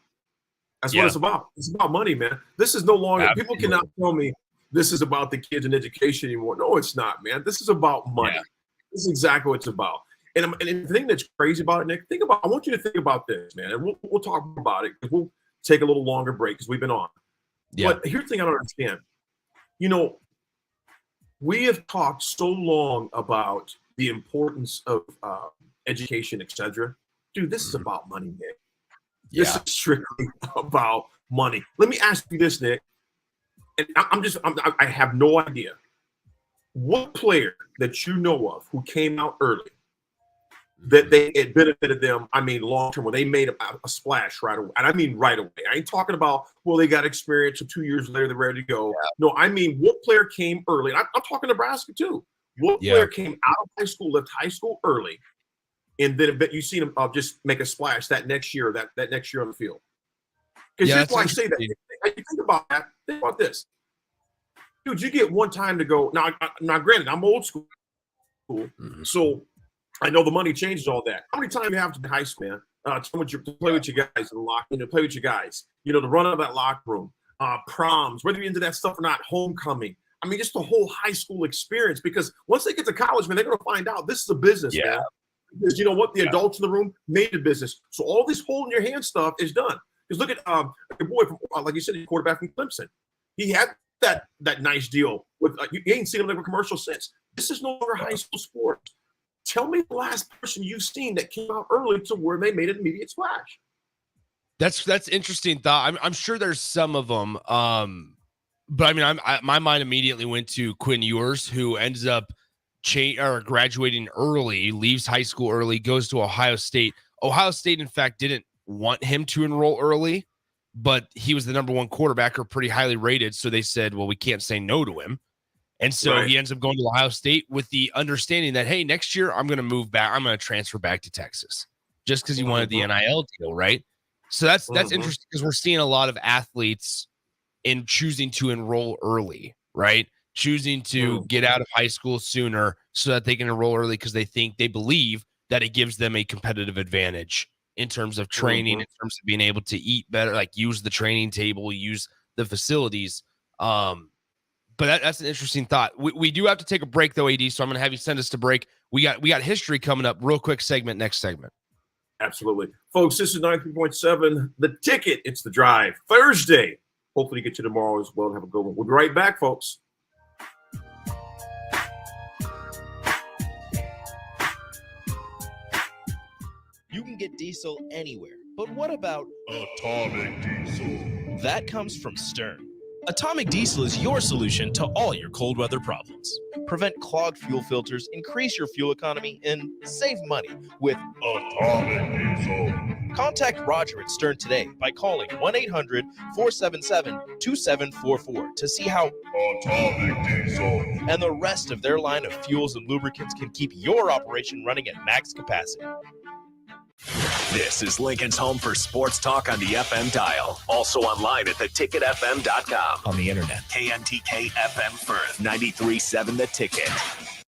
That's what it's about. It's about money, man. This is no longer, people cannot tell me this is about the kids and education anymore. No, it's not, man. This is about money. Yeah. This is exactly what it's about. And the thing that's crazy about it, Nick, I want you to think about this, man. And we'll talk about it. We'll take a little longer break because we've been on. Yeah. But here's the thing I don't understand. We have talked so long about the importance of education, etc. Dude, this is about money, Nick. This is strictly about money. Let me ask you this, Nick. And I have no idea. What player that you know of who came out early that it benefited them, I mean, long term, when they made a splash right away? And I mean right away. I ain't talking about, well, they got experience, and 2 years later, they're ready to go. Yeah. No, I mean, what player came early? And I'm talking Nebraska, too. What player came out of high school, left high school early, and then you seen him just make a splash that next year, that next year on the field? Because here's why I say that. You think about that. Think about this. Dude, you get one time to go. Now granted, I'm old school, so I know the money changes all that. How many times do you have to be high school, man? To play with your guys in the locker room, to play with your guys, to run out of that locker room, proms, whether you're into that stuff or not, homecoming. I mean, just the whole high school experience, because once they get to college, man, they're going to find out this is a business, man. Because you know what? The adults in the room made a business. So all this holding your hand stuff is done. Because look at your boy, from, like you said, the quarterback from Clemson. He had that nice deal with you ain't seen him in a commercial since. This is no longer high school sports. Tell me the last person you've seen that came out early to where they made an immediate splash. That's interesting thought. I'm sure there's some of them. But I mean, my mind immediately went to Quinn Ewers, who ends up graduating early, leaves high school early, goes to Ohio State. Ohio State, in fact, didn't want him to enroll early, but he was the number 1 quarterback or pretty highly rated. So they said, well, we can't say no to him. And so he ends up going to Ohio State with the understanding that, hey, next year I'm going to move back. I'm going to transfer back to Texas. just because you wanted the NIL deal, right? So that's interesting because we're seeing a lot of athletes in choosing to enroll early, right? Choosing to get out of high school sooner so that they can enroll early because they believe that it gives them a competitive advantage in terms of training, in terms of being able to eat better, like use the training table, use the facilities. But that's an interesting thought. We do have to take a break though, AD. So I'm going to have you send us to break. We got history coming up. Real quick segment, next segment. Absolutely. Folks, this is 93.7 The Ticket. It's The Drive. Thursday. Hopefully get you tomorrow as well. Have a good one. We'll be right back, folks. You can get diesel anywhere, but what about Atomic Diesel? That comes from Stern. Atomic Diesel is your solution to all your cold weather problems. Prevent clogged fuel filters, increase your fuel economy, and save money with Atomic Diesel. Contact Roger at Stern today by calling 1-800-477-2744 to see how Atomic Diesel and the rest of their line of fuels and lubricants can keep your operation running at max capacity. This is Lincoln's home for sports talk on the FM dial. Also online at theticketfm.com. On the internet. KNTK FM Firth, 93.7 The Ticket.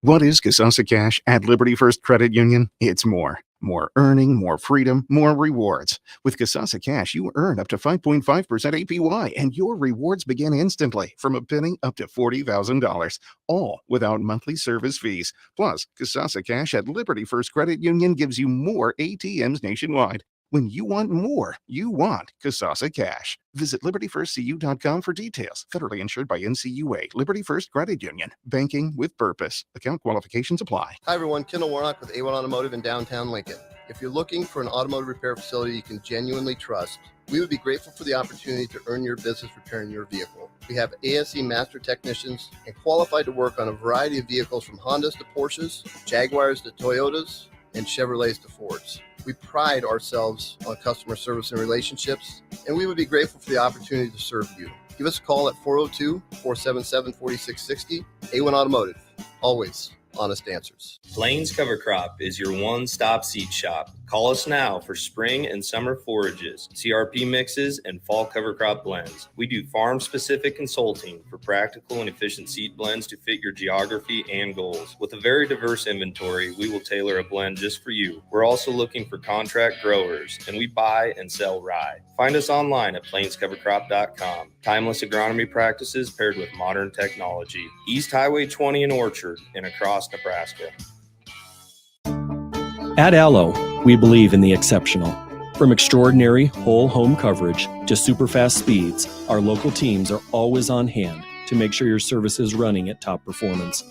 What is Casasa Cash at Liberty First Credit Union? It's more. More earning, more freedom, more rewards. With Casasa Cash, you earn up to 5.5% APY, and your rewards begin instantly from a penny up to $40,000, all without monthly service fees. Plus, Casasa Cash at Liberty First Credit Union gives you more ATMs nationwide. When you want more, you want Casasa Cash. Visit libertyfirstcu.com for details. Federally insured by NCUA. Liberty First Credit Union. Banking with purpose. Account qualifications apply. Hi everyone, Kendall Warnock with A1 Automotive in downtown Lincoln. If you're looking for an automotive repair facility you can genuinely trust, we would be grateful for the opportunity to earn your business repairing your vehicle. We have ASE master technicians and qualified to work on a variety of vehicles from Hondas to Porsches, Jaguars to Toyotas, and Chevrolets to Fords. We pride ourselves on customer service and relationships, and we would be grateful for the opportunity to serve you. Give us a call at 402-477-4660. A1 Automotive, always honest answers. Plains Cover Crop is your one-stop seed shop. Call us now for spring and summer forages, CRP mixes, and fall cover crop blends. We do farm-specific consulting for practical and efficient seed blends to fit your geography and goals. With a very diverse inventory, we will tailor a blend just for you. We're also looking for contract growers, and we buy and sell rye. Find us online at plainscovercrop.com. Timeless agronomy practices paired with modern technology. East Highway 20 in Orchard and across Nebraska. At Allo, we believe in the exceptional. From extraordinary whole home coverage to super fast speeds, our local teams are always on hand to make sure your service is running at top performance.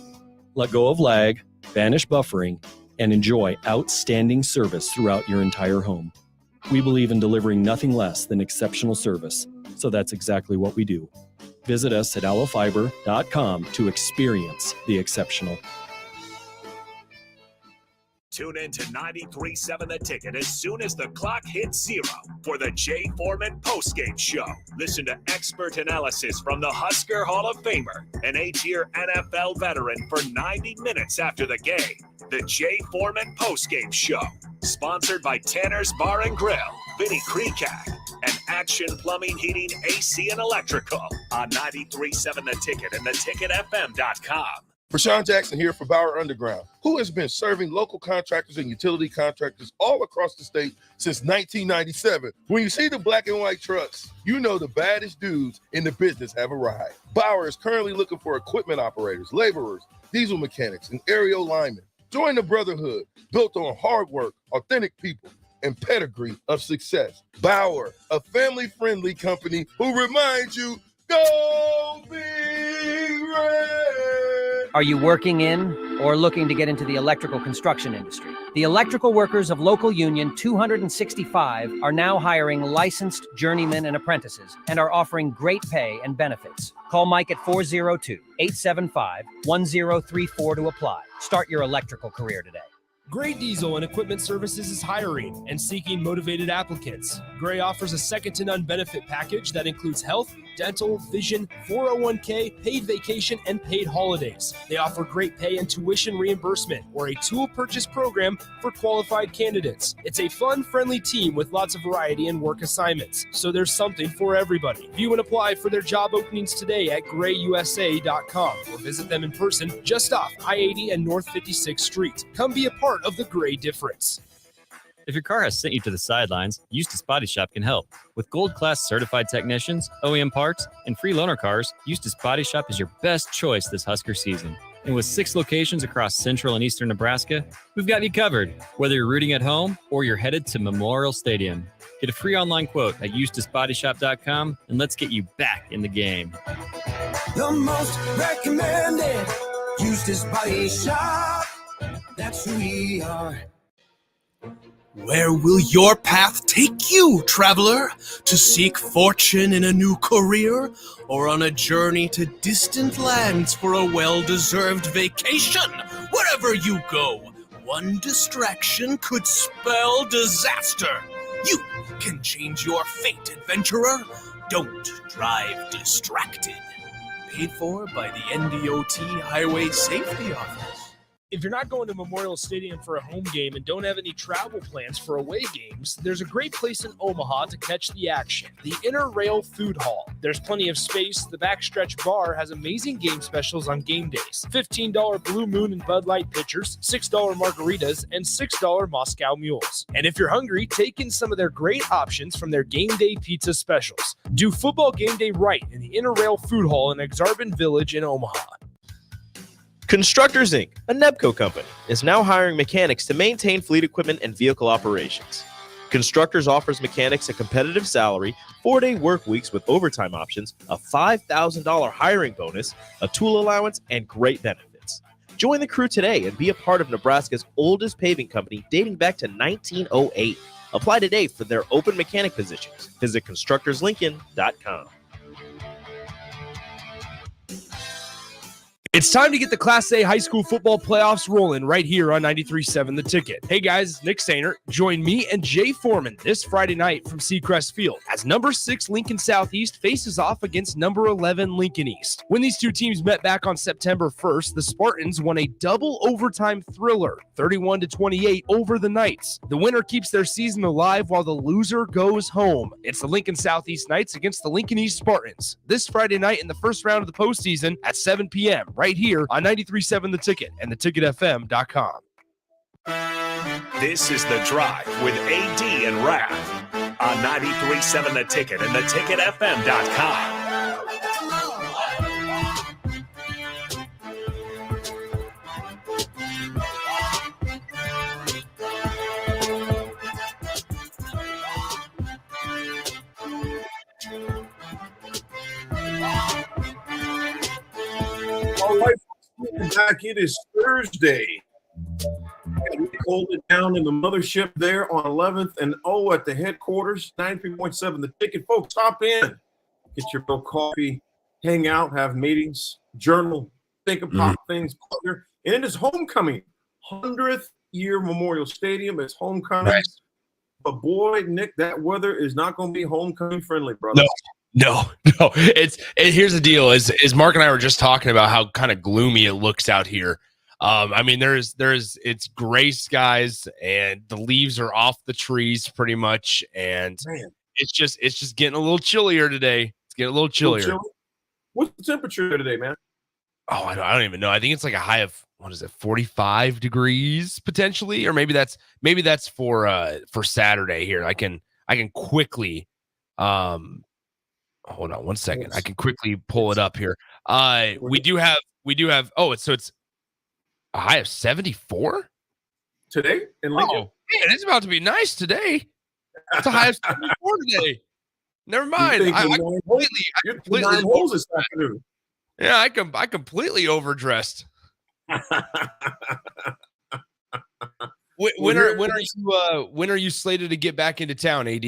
Let go of lag, banish buffering, and enjoy outstanding service throughout your entire home. We believe in delivering nothing less than exceptional service, so that's exactly what we do. Visit us at allofiber.com to experience the exceptional. Tune in to 93.7 The Ticket as soon as the clock hits 0 for the Jay Foreman postgame show. Listen to expert analysis from the Husker Hall of Famer, an 8-year NFL veteran for 90 minutes after the game. The Jay Foreman postgame show, sponsored by Tanner's Bar and Grill, Vinny Kreekak, and Action Plumbing, Heating, AC, and Electrical on 93.7 The Ticket and theticketfm.com. Rashawn Jackson here for Bauer Underground, who has been serving local contractors and utility contractors all across the state since 1997. When you see the black and white trucks, you know the baddest dudes in the business have arrived. Bauer is currently looking for equipment operators, laborers, diesel mechanics, and aerial linemen. Join the brotherhood built on hard work, authentic people, and pedigree of success. Bauer, a family-friendly company who reminds you, go Big Red! Are you working in or looking to get into the electrical construction industry? The electrical workers of local union 265 are now hiring licensed journeymen and apprentices and are offering great pay and benefits. Call Mike at 402-875-1034 to apply. Start your electrical career today. Gray Diesel and Equipment Services is hiring and seeking motivated applicants. Gray offers a second-to-none benefit package that includes health, dental, vision, 401k, paid vacation, and paid holidays. They offer great pay and tuition reimbursement or a tool purchase program for qualified candidates. It's a fun, friendly team with lots of variety and work assignments, so there's something for everybody. View and apply for their job openings today at grayusa.com or visit them in person just off I-80 and North 56th Street. Come be a part of the Gray difference. If your car has sent you to the sidelines, Eustace Body Shop can help. With gold-class certified technicians, OEM parts, and free loaner cars, Eustace Body Shop is your best choice this Husker season. And with 6 locations across central and eastern Nebraska, we've got you covered, whether you're rooting at home or you're headed to Memorial Stadium. Get a free online quote at EustaceBodyShop.com, and let's get you back in the game. The most recommended Eustace Body Shop. That's who we are. Where will your path take you, traveler? To seek fortune in a new career, or on a journey to distant lands for a well-deserved vacation? Wherever you go, one distraction could spell disaster. You can change your fate, adventurer. Don't drive distracted. Paid for by the NDOT Highway Safety Office. If you're not going to Memorial Stadium for a home game and don't have any travel plans for away games, there's a great place in Omaha to catch the action, the Inner Rail Food Hall. There's plenty of space. The Backstretch Bar has amazing game specials on game days. $15 Blue Moon and Bud Light pitchers, $6 margaritas, and $6 Moscow Mules. And if you're hungry, take in some of their great options from their game day pizza specials. Do football game day right in the Inner Rail Food Hall in Exarban Village in Omaha. Constructors, Inc., a Nebco company, is now hiring mechanics to maintain fleet equipment and vehicle operations. Constructors offers mechanics a competitive salary, 4-day work weeks with overtime options, a $5,000 hiring bonus, a tool allowance, and great benefits. Join the crew today and be a part of Nebraska's oldest paving company dating back to 1908. Apply today for their open mechanic positions. Visit constructorslincoln.com. It's time to get the Class A high school football playoffs rolling right here on 93.7 The Ticket. Hey guys, Nick Sainer. Join me and Jay Foreman this Friday night from Seacrest Field as number 6 Lincoln Southeast faces off against number 11 Lincoln East. When these two teams met back on September 1st, the Spartans won a double overtime thriller, 31-28 over the Knights. The winner keeps their season alive while the loser goes home. It's the Lincoln Southeast Knights against the Lincoln East Spartans this Friday night in the first round of the postseason at 7 p.m. right here on 93.7 The Ticket and theticketfm.com. This is The Drive with AD and Raff on 93.7 The Ticket and theticketfm.com. All right, back. It is Thursday. And we hold it down in the mothership there on 11th and O at the headquarters, 93.7 The Ticket. Folks, hop in. Get your real coffee, hang out, have meetings, journal, think about things. Partner. And it is homecoming. 100th year Memorial Stadium. It's homecoming. Nice. But boy, Nick, that weather is not going to be homecoming friendly, brother. No. Here's the deal: is Mark and I were just talking about how kind of gloomy it looks out here. I mean, it's gray skies and the leaves are off the trees pretty much, and it's just getting a little chillier today. It's getting a little chillier. What's the temperature today, man? Oh, I don't even know. I think it's like a high of 45 degrees potentially, or maybe that's for Saturday here. I can quickly hold on one second. I can quickly pull it up here. We do have it's a high of 74 today in Lincoln. Oh, man, it's about to be nice today. It's a high of 74 today. Never mind. I completely overdressed. When are you slated to get back into town, AD?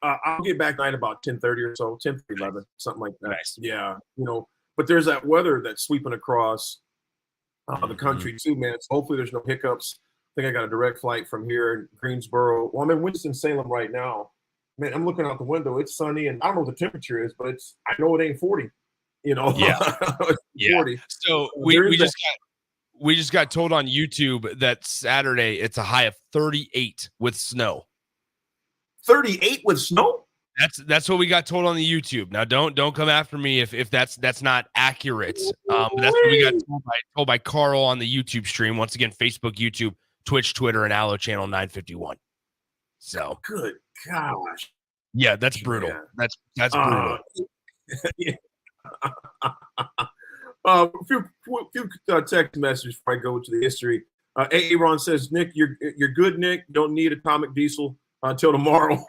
I'll get back tonight about 10:30 or so, 10:11, something like that. Nice. Yeah, but there's that weather that's sweeping across the country too, man. So hopefully there's no hiccups. I think I got a direct flight from here in Greensboro. Well, I'm in Winston-Salem right now, Man, I'm looking out the window. It's sunny, and I don't know what the temperature is, but I know it ain't 40. You know, Yeah. it's 40. So there we is that. just got told on YouTube that Saturday it's a high of 38 with snow. 38 with snow? That's what we got told on the YouTube. Now don't come after me if that's not accurate. But that's what we got told by Carl on the YouTube stream. Once again, Facebook, YouTube, Twitch, Twitter, and Allo Channel 951. So good gosh. Yeah, that's brutal. Yeah. That's brutal. Yeah. A few text messages before I go to the history. Aaron says, Nick, you're good, Nick. Don't need atomic diesel until tomorrow.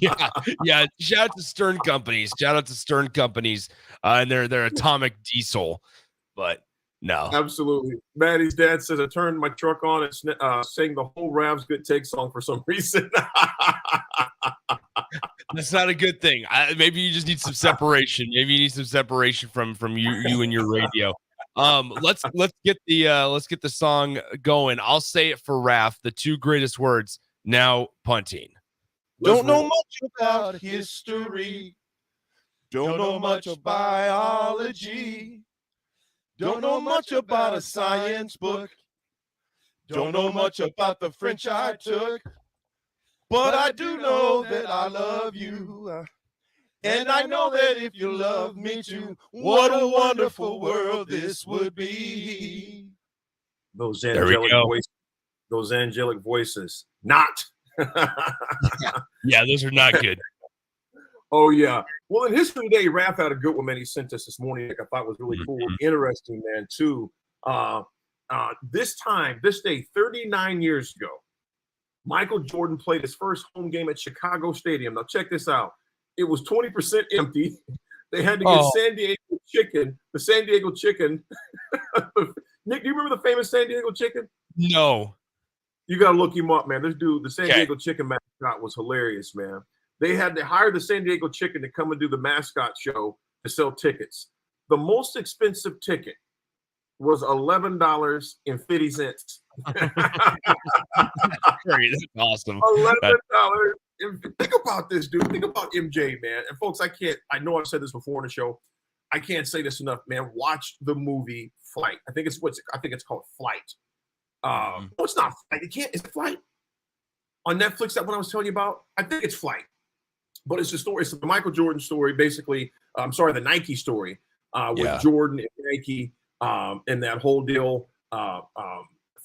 yeah. Shout out to Stern Companies. And their atomic diesel. But no. Absolutely. Maddie's dad says, I turned my truck on and sang the whole Rav's Good Take song for some reason. That's not a good thing. Maybe you just need some separation. Maybe you need some separation from you and your radio. Let's get the song going. I'll say it for Raff. The two greatest words. Now punting. Don't know much about history. Don't know much of biology. Don't know much about a science book. Don't know much about the French I took. But I do know that I love you. And I know that if you love me too, what a wonderful world this would be. Those angelic voices. Not. Yeah, those are not good. Oh, yeah. Well, in history today, Raff had a good one, man. He sent us this morning. I thought was really cool. Interesting, man, too. This day, 39 years ago, Michael Jordan played his first home game at Chicago Stadium. Now, check this out. It was 20% empty. They had to get San Diego chicken. The San Diego chicken. Nick, do you remember the famous San Diego chicken? No. You got to look him up, man. This dude, the San Diego chicken mascot was hilarious, man. They had to hire the San Diego chicken to come and do the mascot show to sell tickets. The most expensive ticket was $11.50. That's awesome. $11. Think about this, dude. Think about MJ, man. And folks, I know I've said this before in the show. I can't say this enough, man. Watch the movie Flight. I think it's called Flight. No, it's not Flight. Is it Flight? On Netflix, that one I was telling you about? I think it's Flight. But it's a story. It's the Michael Jordan story, basically. The Nike story with Jordan and Nike and that whole deal.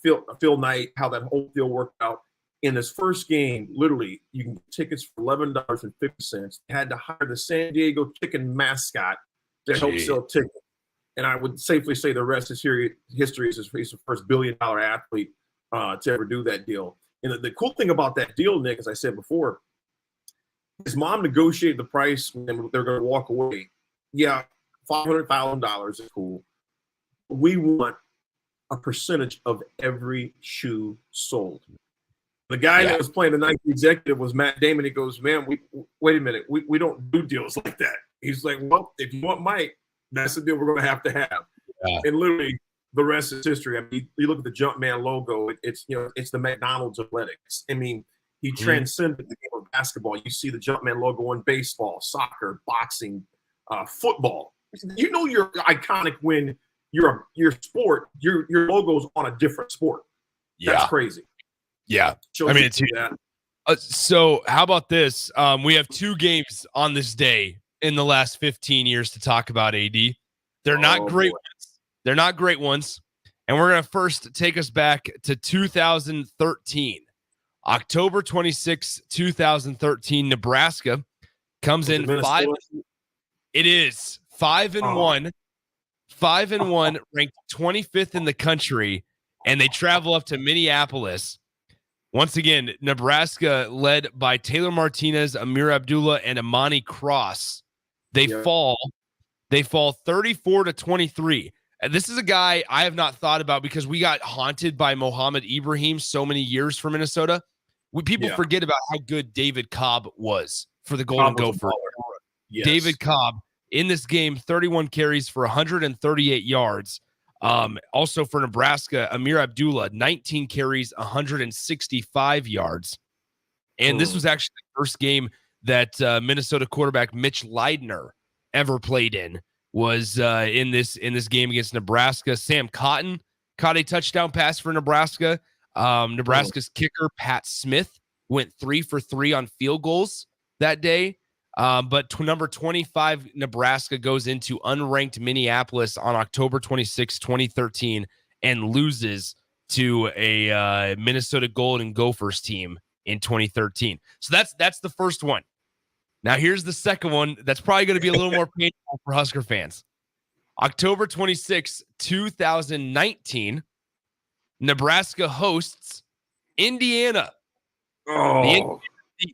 Phil Knight, how that whole deal worked out. In his first game, literally, you can get tickets for $11.50. They had to hire the San Diego chicken mascot to help sell tickets. And I would safely say the rest is history. He's the first billion-dollar athlete to ever do that deal. And the cool thing about that deal, Nick, as I said before, his mom negotiated the price and they're going to walk away. Yeah, $500,000 is cool. We want a percentage of every shoe sold. The guy that was playing the Nike executive was Matt Damon. He goes, man, wait a minute. We don't do deals like that. He's like, well, if you want Mike, that's the deal we're going to have. Yeah. And literally the rest is history. I mean, you look at the Jumpman logo. It's the McDonald's Athletics. I mean, he transcended the game of basketball. You see the Jumpman logo in baseball, soccer, boxing, football. You know you're iconic when your sport, your logo's on a different sport. That's crazy. Yeah. I mean, it's that. So how about this? We have two games on this day in the last 15 years to talk about, AD. They're not great ones. They're not great ones. And we're going to first take us back to 2013. October 26, 2013, Nebraska comes in 5. It is 5-1. 5-1, ranked 25th in the country, and they travel up to Minneapolis. Once again, Nebraska led by Taylor Martinez, Amir Abdullah, and Amani Cross. They fall 34-23. And this is a guy I have not thought about because we got haunted by Mohamed Ibrahim so many years for Minnesota. People forget about how good David Cobb was for the Golden Gopher. Yes. David Cobb in this game, 31 carries for 138 yards. Also for Nebraska, Amir Abdullah, 19 carries, 165 yards. And this was actually the first game that Minnesota quarterback Mitch Leidner ever played in, was in this game against Nebraska. Sam Cotton caught a touchdown pass for Nebraska. Nebraska's kicker, Pat Smith, went 3 for 3 on field goals that day. But number 25, Nebraska goes into unranked Minneapolis on October 26, 2013, and loses to a Minnesota Golden Gophers team in 2013. So that's the first one. Now here's the second one that's probably going to be a little more painful for Husker fans. October 26, 2019, Nebraska hosts Indiana. Oh.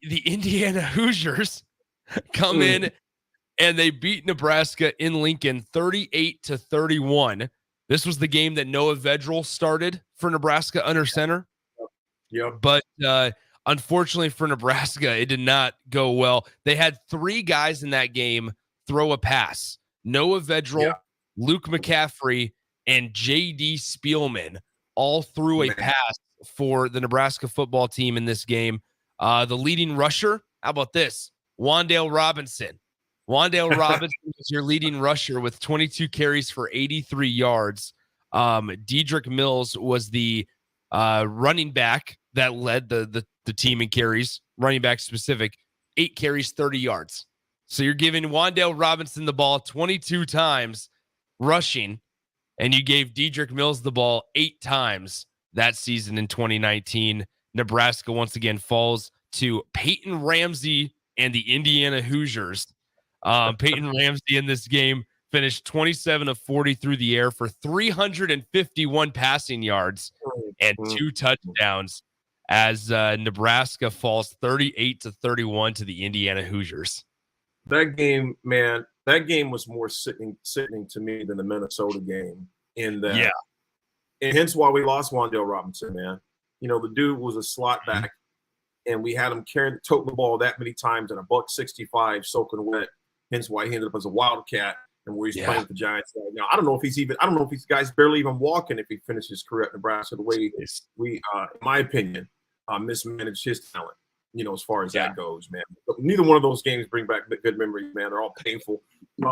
The Indiana Hoosiers come in and they beat Nebraska in Lincoln 38-31. This was the game that Noah Vedral started for Nebraska under center. Yep. But unfortunately for Nebraska, it did not go well. They had 3 guys in that game throw a pass. Noah Vedral, Luke McCaffrey, and J.D. Spielman all threw a pass for the Nebraska football team in this game. The leading rusher, how about this? Wan'Dale Robinson. Wan'Dale Robinson was your leading rusher with 22 carries for 83 yards. Dedrick Mills was the running back that led the team in carries, running back specific, 8 carries, 30 yards. So you're giving Wan'Dale Robinson the ball 22 times rushing, and you gave Dedrick Mills the ball 8 times that season in 2019. Nebraska once again falls to Peyton Ramsey and the Indiana Hoosiers. Peyton Ramsey in this game finished 27 of 40 through the air for 351 passing yards and 2 touchdowns as Nebraska falls 38-31 to the Indiana Hoosiers. That game, man, that game was more sickening to me than the Minnesota game. In that, and hence why we lost Wan'Dale Robinson, man. You know, the dude was a slot back, and we had him toting the ball that many times at $165 soaking wet. Hence why he ended up as a Wildcat and where he's playing with the Giants right now. I don't know if these guys barely even walking if he finishes his career at Nebraska the way we, in my opinion, mismanaged his talent. You know, as far as that goes, man. But neither one of those games bring back good memories, man. They're all painful.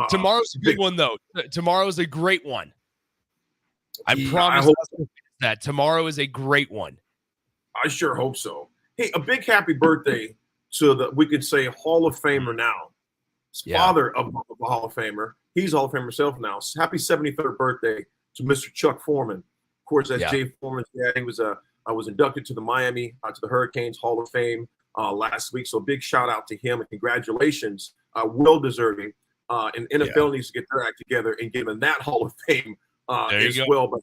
Tomorrow's a good one, though. Tomorrow's a great one. I promise that tomorrow is a great one. I sure hope so. Hey, a big happy birthday to we could say Hall of Famer now. Father of a Hall of Famer. He's a Hall of Famer himself now. Happy 73rd birthday to Mr. Chuck Foreman. Of course, that's Jay Foreman's dad. He was inducted to the to the Hurricanes Hall of Fame last week. So big shout out to him and congratulations. Well deserving. And NFL needs to get their act together and give him that Hall of Fame as well. But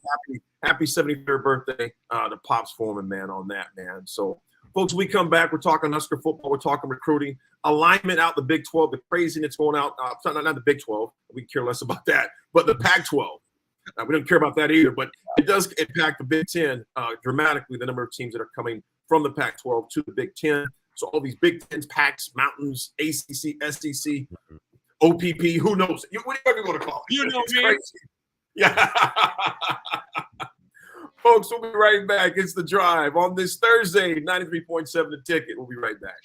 happy 73rd birthday to Pops Foreman, man, on that, man. So, folks, we come back. We're talking Husker football. We're talking recruiting, alignment out the Big 12, the craziness going out. Not the Big 12. We care less about that, but the Pac-12. We don't care about that either, but it does impact the Big 10 dramatically, the number of teams that are coming from the Pac-12 to the Big 10. So all these Big 10s, Pacs, Mountains, ACC, SEC, OPP, who knows? Whatever you want to call it. You know me. Crazy. Yeah. Folks, we'll be right back. It's The Drive on this Thursday, 93.7 The Ticket. We'll be right back.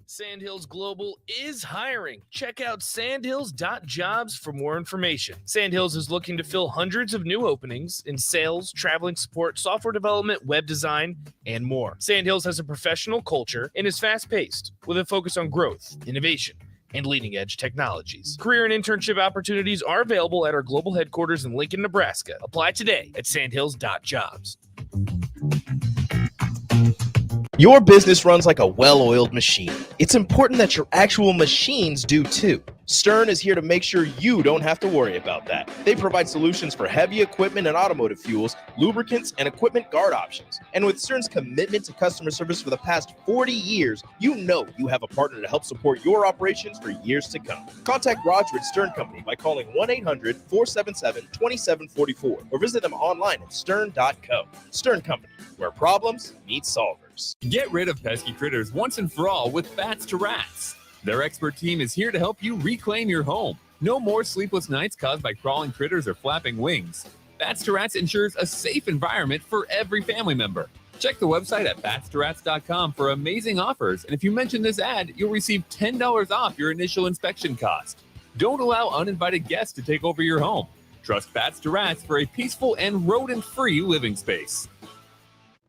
Sandhills Global is hiring. Check out sandhills.jobs for more information. Sandhills is looking to fill hundreds of new openings in sales, traveling support, software development, web design, and more. Sandhills has a professional culture and is fast-paced with a focus on growth, innovation, and leading-edge technologies. Career and internship opportunities are available at our global headquarters in Lincoln, Nebraska. Apply today at sandhills.jobs. Your business runs like a well-oiled machine. It's important that your actual machines do too. Stern is here to make sure you don't have to worry about that. They provide solutions for heavy equipment and automotive fuels, lubricants, and equipment guard options. And with Stern's commitment to customer service for the past 40 years, you know you have a partner to help support your operations for years to come. Contact Roger at Stern Company by calling 1-800-477-2744 or visit them online at stern.co. Stern Company, where problems meet solvers. Get rid of pesky critters once and for all with Bats to Rats. Their expert team is here to help you reclaim your home. No more sleepless nights caused by crawling critters or flapping wings. Bats to Rats ensures a safe environment for every family member. Check the website at batstoRats.com for amazing offers, and if you mention this ad, you'll receive $10 off your initial inspection cost. Don't allow uninvited guests to take over your home. Trust Bats to Rats for a peaceful and rodent-free living space.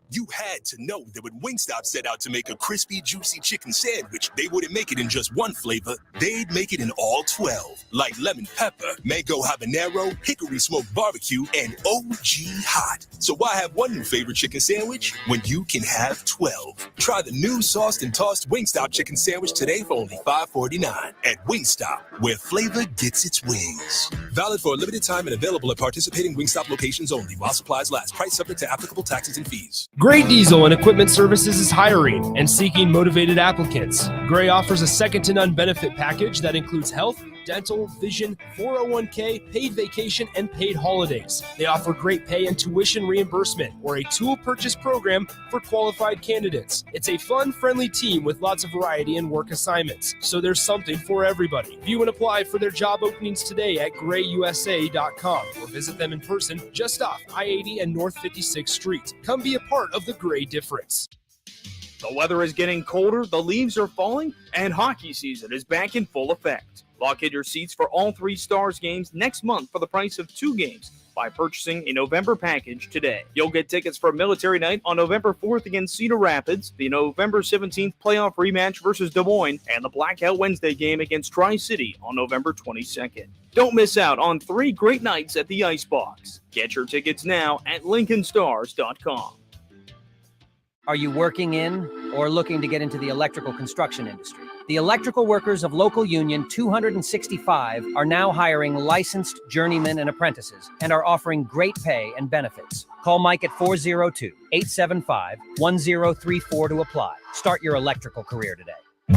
You had to know that when Wingstop set out to make a crispy, juicy chicken sandwich, they wouldn't make it in just one flavor. They'd make it in all 12, like lemon pepper, mango habanero, hickory smoked barbecue, and OG hot. So why have one new favorite chicken sandwich when you can have 12? Try the new sauced and tossed Wingstop chicken sandwich today for only $5.49 at Wingstop, where flavor gets its wings. Valid for a limited time and available at participating Wingstop locations only while supplies last. Price subject to applicable taxes and fees. Great Diesel and Equipment Services is hiring and seeking motivated applicants. Gray offers a second-to-none benefit package that includes health, dental, vision, 401k, paid vacation, and paid holidays. They offer great pay and tuition reimbursement or a tool purchase program for qualified candidates. It's a fun, friendly team with lots of variety and work assignments, so there's something for everybody. View and apply for their job openings today at grayusa.com or visit them in person just off I-80 and North 56th Street. Come be a part of the Gray difference. The weather is getting colder, the leaves are falling, and hockey season is back in full effect. Lock in your seats for all 3 Stars games next month for the price of 2 games by purchasing a November package today. You'll get tickets for Military Night on November 4th against Cedar Rapids, the November 17th playoff rematch versus Des Moines, and the Blackout Wednesday game against Tri-City on November 22nd. Don't miss out on 3 great nights at the Icebox. Get your tickets now at LincolnStars.com. Are you working in or looking to get into the electrical construction industry? The electrical workers of local union 265 are now hiring licensed journeymen and apprentices and are offering great pay and benefits. Call Mike at 402-875-1034 to apply. Start your electrical career today.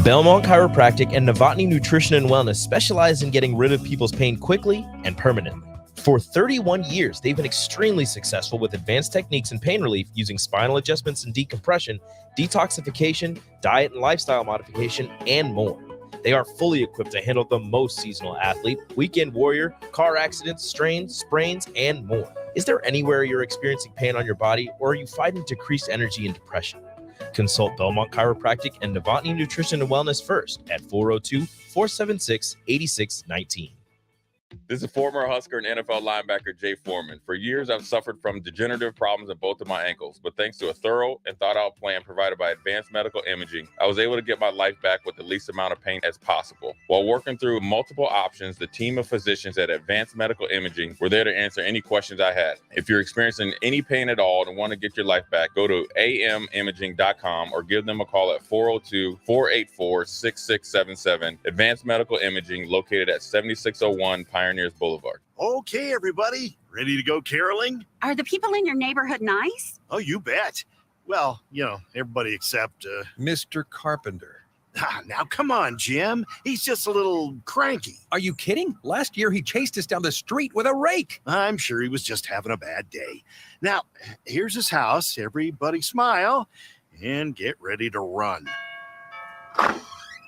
Belmont Chiropractic and Novotny Nutrition and Wellness specialize in getting rid of people's pain quickly and permanently. For 31 years, they've been extremely successful with advanced techniques and pain relief using spinal adjustments and decompression, detoxification, diet and lifestyle modification, and more. They are fully equipped to handle the most seasonal athlete, weekend warrior, car accidents, strains, sprains, and more. Is there anywhere you're experiencing pain on your body, or are you fighting decreased energy and depression? Consult Belmont Chiropractic and Novotny Nutrition and Wellness first at 402-476-8619. This is former Husker and NFL linebacker Jay Foreman. For years, I've suffered from degenerative problems in both of my ankles, but thanks to a thorough and thought-out plan provided by Advanced Medical Imaging, I was able to get my life back with the least amount of pain as possible. While working through multiple options, the team of physicians at Advanced Medical Imaging were there to answer any questions I had. If you're experiencing any pain at all and want to get your life back, go to amimaging.com or give them a call at 402-484-6677. Advanced Medical Imaging, located at 7601 Pioneers Boulevard. Okay, everybody, ready to go caroling? Are the people in your neighborhood nice? Oh, you bet. Well, you know, everybody except Mr. Carpenter. Now, come on, Jim. He's just a little cranky. Are you kidding? Last year, he chased us down the street with a rake. I'm sure he was just having a bad day. Now, here's his house. Everybody smile and get ready to run.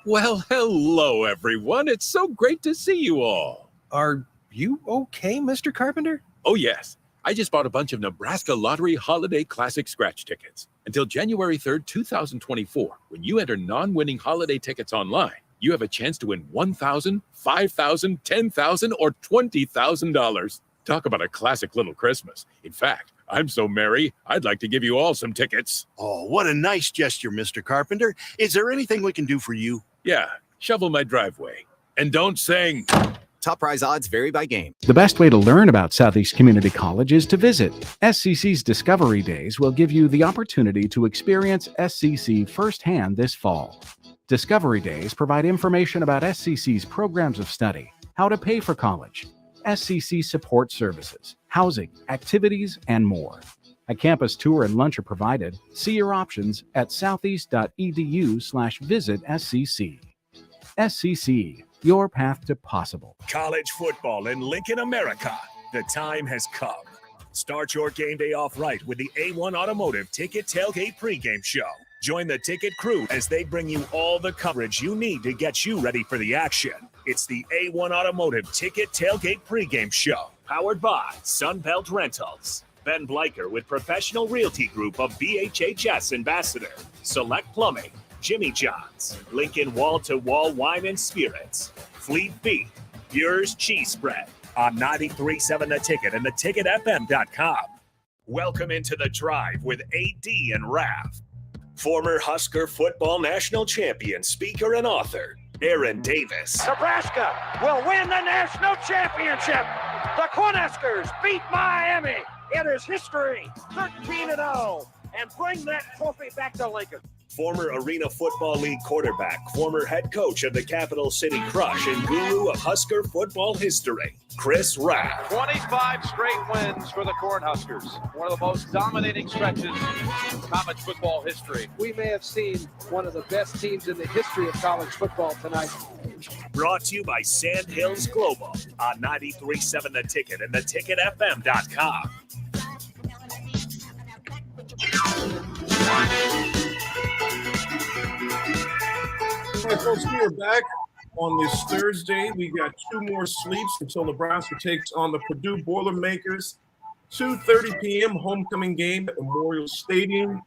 Well, hello, everyone. It's so great to see you all. Are you okay, Mr. Carpenter? Oh, yes. I just bought a bunch of Nebraska Lottery Holiday Classic scratch tickets. Until January 3rd, 2024, when you enter non-winning holiday tickets online, you have a chance to win $1,000, $5,000, $10,000, or $20,000. Talk about a classic little Christmas. In fact, I'm so merry, I'd like to give you all some tickets. Oh, what a nice gesture, Mr. Carpenter. Is there anything we can do for you? Yeah, shovel my driveway. And don't sing. Top prize odds vary by game. The best way to learn about Southeast Community College is to visit. SCC's Discovery Days will give you the opportunity to experience SCC firsthand this fall. Discovery Days provide information about SCC's programs of study, how to pay for college, SCC support services, housing, activities, and more. A campus tour and lunch are provided. See your options at southeast.edu/visit SCC. SCC, your path to possible. College football in Lincoln, America. The time has come. Start your game day off right with the A1 Automotive Ticket Tailgate pregame show. Join the ticket crew as they bring you all the coverage you need to get you ready for the action. It's the A1 Automotive Ticket Tailgate Pregame Show, powered by Sunbelt Rentals. Ben Bleicher with Professional Realty Group of BHHS Ambassador, Select Plumbing, Jimmy John's, Lincoln Wall to Wall Wine and Spirits, Fleet Feet, Yours Cheese Spread on 93.7 The Ticket and theticketfm.com. Welcome into the drive with AD and Raff. Former Husker football national champion, speaker, and author, Aaron Davis. Nebraska will win the national championship. The Cornhuskers beat Miami. It is history, 13-0, and bring that trophy back to Lincoln. Former Arena Football League quarterback, former head coach of the Capital City Crush, and guru of Husker football history, Chris Raff. 25 straight wins for the Cornhuskers. One of the most dominating stretches in college football history. We may have seen one of the best teams in the history of college football tonight. Brought to you by Sand Hills Global on 93.7 The Ticket and theticketfm.com. All right, folks, we are back on this Thursday. We got 2 more sleeps until Nebraska takes on the Purdue Boilermakers. 2:30 p.m. homecoming game at Memorial Stadium.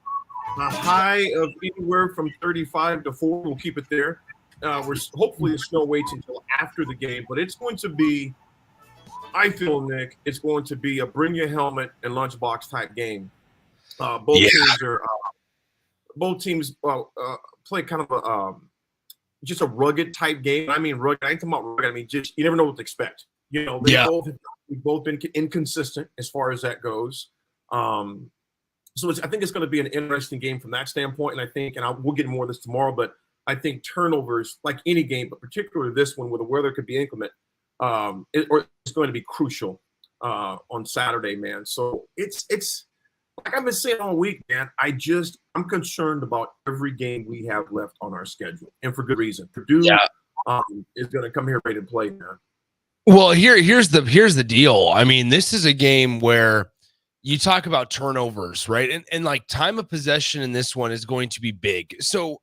A high of anywhere from 35 to 40. We'll keep it there. Hopefully the snow waits until after the game, but it's going to be, I feel, Nick, it's going to be a bring your helmet and lunchbox type game. Both teams play kind of a just a rugged type game. I mean, rugged. I ain't talking about rugged. I mean, just you never know what to expect. You know, we've both been inconsistent as far as that goes. So I think it's going to be an interesting game from that standpoint. And I think, we'll get more of this tomorrow, but I think turnovers, like any game, but particularly this one where the weather could be inclement, it's going to be crucial on Saturday, man. So it's like I've been saying all week, man. I'm concerned about every game we have left on our schedule, and for good reason. Purdue is going to come here ready to play, man. Well, here's the deal. I mean, this is a game where you talk about turnovers, right? And like time of possession in this one is going to be big. So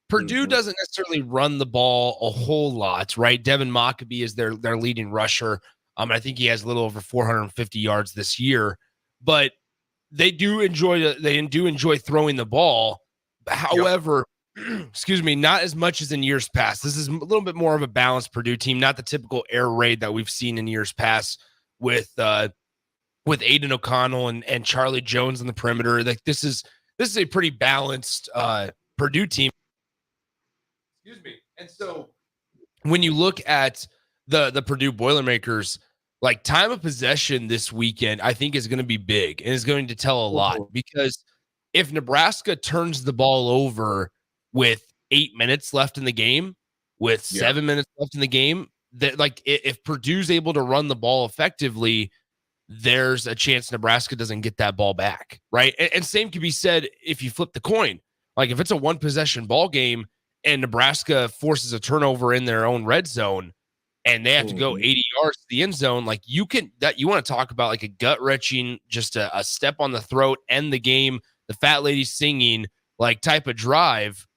Purdue doesn't necessarily run the ball a whole lot, right? Devin Mockabee is their leading rusher. I think he has a little over 450 yards this year, but they do enjoy throwing the ball. However, excuse me, not as much as in years past. This is a little bit more of a balanced Purdue team, not the typical air raid that we've seen in years past with Aiden O'Connell and Charlie Jones on the perimeter. Like this is a pretty balanced Purdue team. Excuse me. And so when you look at the Purdue Boilermakers, like time of possession this weekend, I think is going to be big and is going to tell a lot, because if Nebraska turns the ball over with 8 minutes left in the game, with 7 minutes left in the game, that like if Purdue's able to run the ball effectively, there's a chance Nebraska doesn't get that ball back, right? And same can be said if you flip the coin. Like if it's a one possession ball game and Nebraska forces a turnover in their own red zone, and they have to go 80 yards to the end zone, like you want to talk about like a gut-wrenching, just a step on the throat, end the game, the fat lady singing, like type of drive.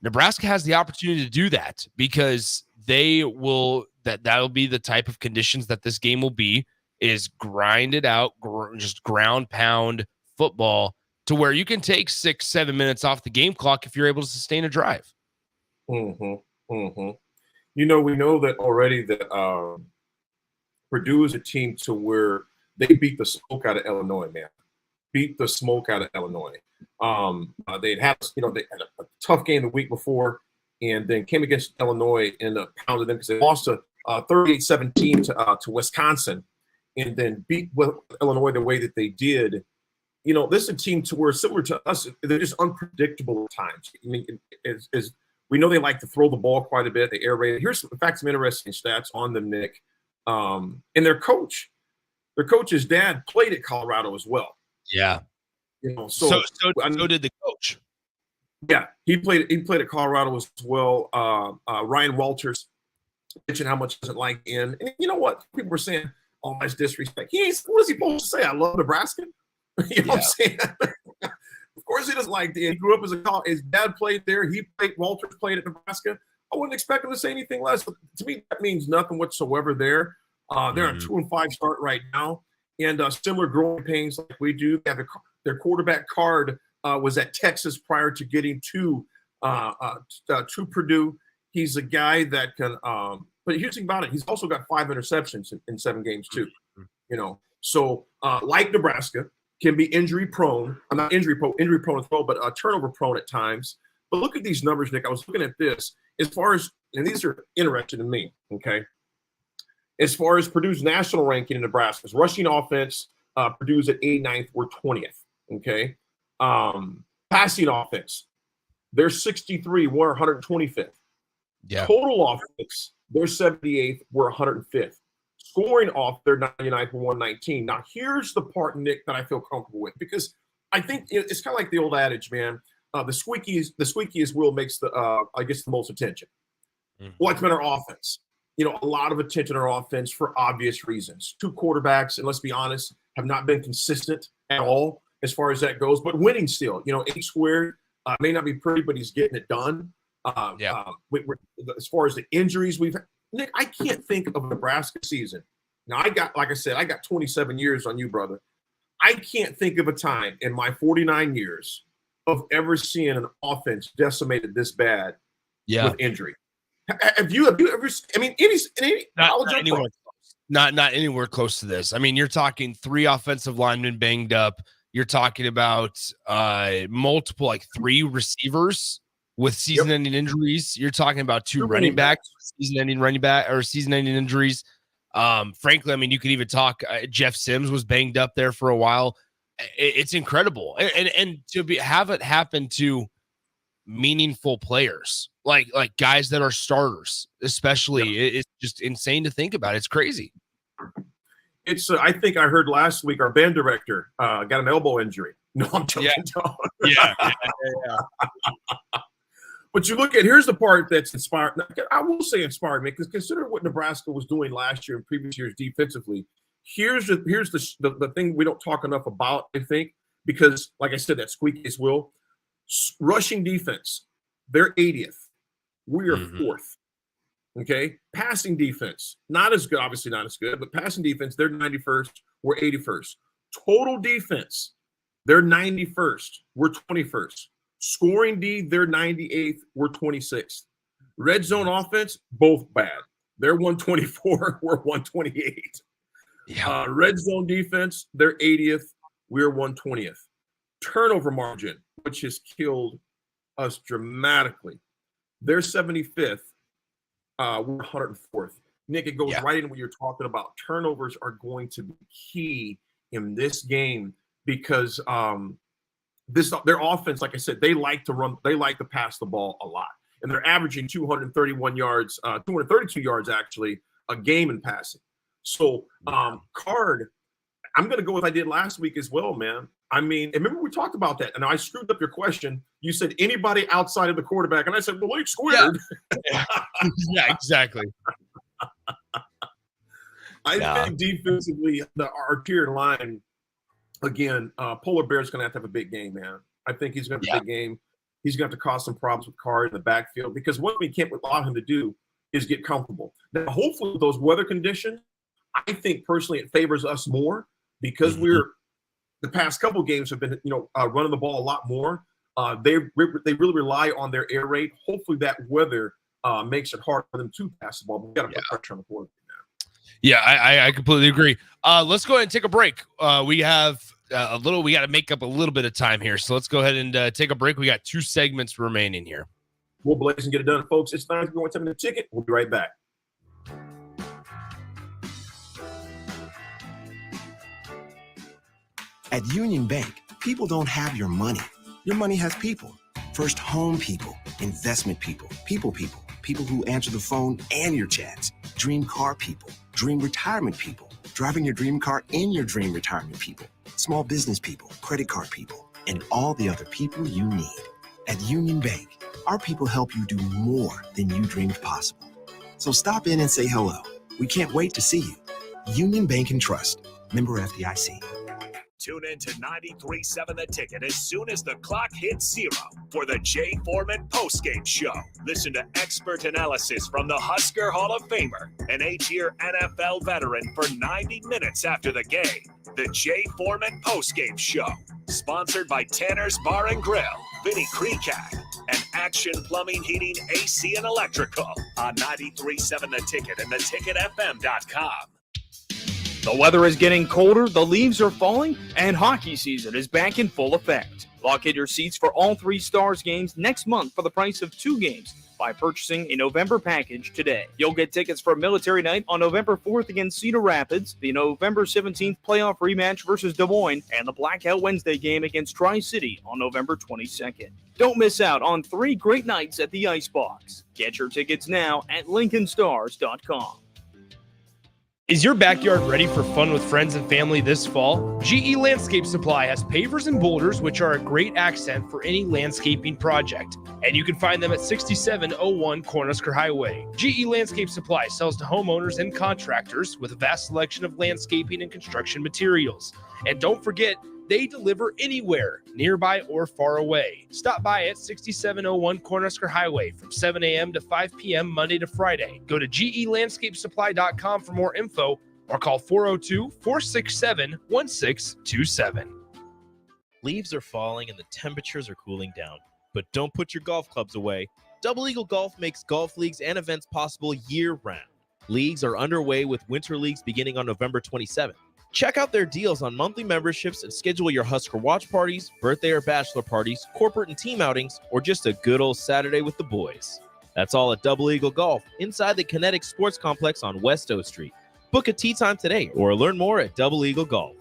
Nebraska has the opportunity to do that because that'll be the type of conditions that this game will be, is grind it out, just ground pound football to where you can take 6-7 minutes off the game clock if you're able to sustain a drive. You know, we know that already that Purdue is a team to where they beat the smoke out of Illinois, man. Beat the smoke out of Illinois. They had a tough game the week before, and then came against Illinois and pounded them because they lost to 38-17 to Wisconsin, and then beat Illinois the way that they did. You know, this is a team to where, similar to us, they're just unpredictable at times. I mean, we know they like to throw the ball quite a bit. They air raid. Here's in fact some interesting stats on them, Nick. And their coach's dad played at Colorado as well. Yeah. You know, so did the coach. Yeah, he played at Colorado as well. Ryan Walters mentioned how much he doesn't like in. And you know what? People were saying, "Oh, that's disrespect." What is he supposed to say? I love Nebraska. You know what I'm saying? Of course he doesn't like it. He grew up his dad played there. Walters played at Nebraska. I wouldn't expect them to say anything less. But to me, that means nothing whatsoever there. They're on 2-5 start right now. And similar growing pains like we do. They have their quarterback Card was at Texas prior to getting to Purdue. He's a guy that can but here's the thing about it. He's also got 5 interceptions in 7 games too. So like Nebraska, can be injury prone. I'm not injury prone as well, but turnover prone at times. But look at these numbers, Nick. I was looking at this as far as, and these are interesting to me, okay? As far as Purdue's national ranking in Nebraska's rushing offense, Purdue's at 89th, we're 20th, okay? Passing offense, they're 63, we're 125th. Yeah. Total offense, they're 78th, we're 105th. Scoring off, they're 99th, we're 119. Now, here's the part, Nick, that I feel comfortable with, because I think it's kind of like the old adage, man. The squeakiest wheel makes the most attention. What's been our offense? A lot of attention on our offense for obvious reasons. 2 quarterbacks, and let's be honest, have not been consistent at all as far as that goes, but winning still. 8 squared may not be pretty, but he's getting it done. As far as the injuries we've had, Nick, I can't think of a Nebraska season. Now, I got 27 years on you, brother. I can't think of a time in my 49 years of ever seeing an offense decimated this bad with injury. Have you ever? I mean, any not anywhere close to this. I mean, you're talking 3 offensive linemen banged up. You're talking about multiple, 3 receivers with season-ending injuries. You're talking about 2 running backs with season-ending injuries. Frankly, I mean, you could even talk. Jeff Sims was banged up there for a while. It's incredible, and to have it happen to meaningful players, like guys that are starters, especially, it's just insane to think about. It's crazy. It's. I think I heard last week our band director got an elbow injury. No, I'm joking. Yeah. But you look at, here's the part that's inspired. I will say inspired me, because consider what Nebraska was doing last year and previous years defensively. Here's the thing we don't talk enough about, I think, because like I said, that squeakiest wheel. Rushing defense, they're 80th. We are 4th. Okay. Passing defense, not as good, obviously not as good, but passing defense, they're 91st. We're 81st. Total defense, they're 91st. We're 21st. Scoring D, they're 98th. We're 26th. Red zone offense, both bad. They're 124. We're 128. Red zone defense, they're 80th. We're 120th. Turnover margin, which has killed us dramatically, they're 75th. We're 104th. Nick, it goes right in what you're talking about. Turnovers are going to be key in this game because their offense, like I said, they like to run, they like to pass the ball a lot. And they're averaging 231 yards, 232 yards actually a game in passing. So Card, I'm going to go with I did last week as well, man. I mean, remember we talked about that, and I screwed up your question. You said anybody outside of the quarterback, and I said, well, 8 squared. Yeah, exactly. I think defensively, our tier line, again, Polar Bear's going to have a big game, man. I think he's going to have a big game. He's going to have to cause some problems with Card in the backfield, because what we can't allow him to do is get comfortable. Now, hopefully, with those weather conditions, I think personally it favors us more, because the past couple of games have been, running the ball a lot more. They really rely on their air raid. Hopefully, that weather makes it hard for them to pass the ball. But we got to put pressure on the quarterback now. Yeah, I completely agree. Let's go ahead and take a break. We have we got to make up a little bit of time here. So let's go ahead and take a break. We got 2 segments remaining here. We'll blaze and get it done, folks. It's time to go and take the ticket. We'll be right back. At Union Bank, people don't have your money. Your money has people. First home people, investment people, people who answer the phone and your chats, dream car people, dream retirement people, driving your dream car in your dream retirement people, small business people, credit card people, and all the other people you need. At Union Bank, our people help you do more than you dreamed possible. So stop in and say hello. We can't wait to see you. Union Bank and Trust. Member FDIC. Tune in to 93.7 The Ticket as soon as the clock hits 0 for the Jay Foreman postgame show. Listen to expert analysis from the Husker Hall of Famer, an 8-year NFL veteran, for 90 minutes after the game. The Jay Foreman postgame show, sponsored by Tanner's Bar and Grill, Vinny Kreekak, and Action Plumbing, Heating, AC, and Electrical on 93.7 The Ticket and theticketfm.com. The weather is getting colder, the leaves are falling, and hockey season is back in full effect. Lock in your seats for all 3 Stars games next month for the price of 2 games by purchasing a November package today. You'll get tickets for Military Night on November 4th against Cedar Rapids, the November 17th playoff rematch versus Des Moines, and the Blackout Wednesday game against Tri-City on November 22nd. Don't miss out on 3 great nights at the Icebox. Get your tickets now at LincolnStars.com. Is your backyard ready for fun with friends and family this fall? GE Landscape Supply has pavers and boulders, which are a great accent for any landscaping project. And you can find them at 6701 Cornhusker Highway. GE Landscape Supply sells to homeowners and contractors with a vast selection of landscaping and construction materials. And don't forget, they deliver anywhere, nearby or far away. Stop by at 6701 Cornhusker Highway from 7 a.m. to 5 p.m. Monday to Friday. Go to GELandscapeSupply.com for more info or call 402-467-1627. Leaves are falling and the temperatures are cooling down. But don't put your golf clubs away. Double Eagle Golf makes golf leagues and events possible year-round. Leagues are underway with winter leagues beginning on November 27th. Check out their deals on monthly memberships and schedule your Husker watch parties, birthday or bachelor parties, corporate and team outings, or just a good old Saturday with the boys. That's all at Double Eagle Golf inside the Kinetic Sports Complex on West O Street. Book a tee time today or learn more at Double Eagle Golf.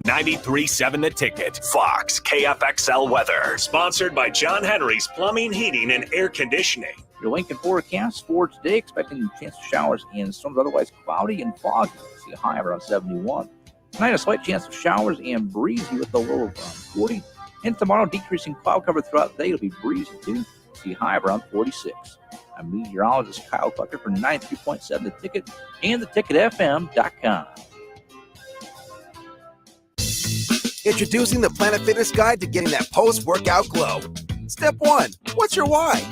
93.7 The Ticket, Fox KFXL weather, sponsored by John Henry's Plumbing, Heating, and Air Conditioning. Your Lincoln forecast for today, expecting a chance of showers and storms, otherwise cloudy and foggy. See a high around 71. Tonight, a slight chance of showers and breezy with a low of around 40. And tomorrow, decreasing cloud cover throughout the day. It'll be breezy too. See a high around 46. I'm meteorologist Kyle Tucker for 93.7 The Ticket and theticketfm.com. Introducing the Planet Fitness Guide to getting that post-workout glow. Step 1, what's your why?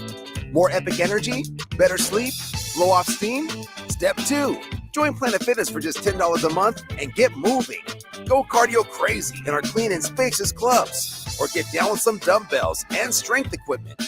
More epic energy? Better sleep? Blow off steam? Step 2, join Planet Fitness for just $10 a month and get moving. Go cardio crazy in our clean and spacious clubs, or get down with some dumbbells and strength equipment.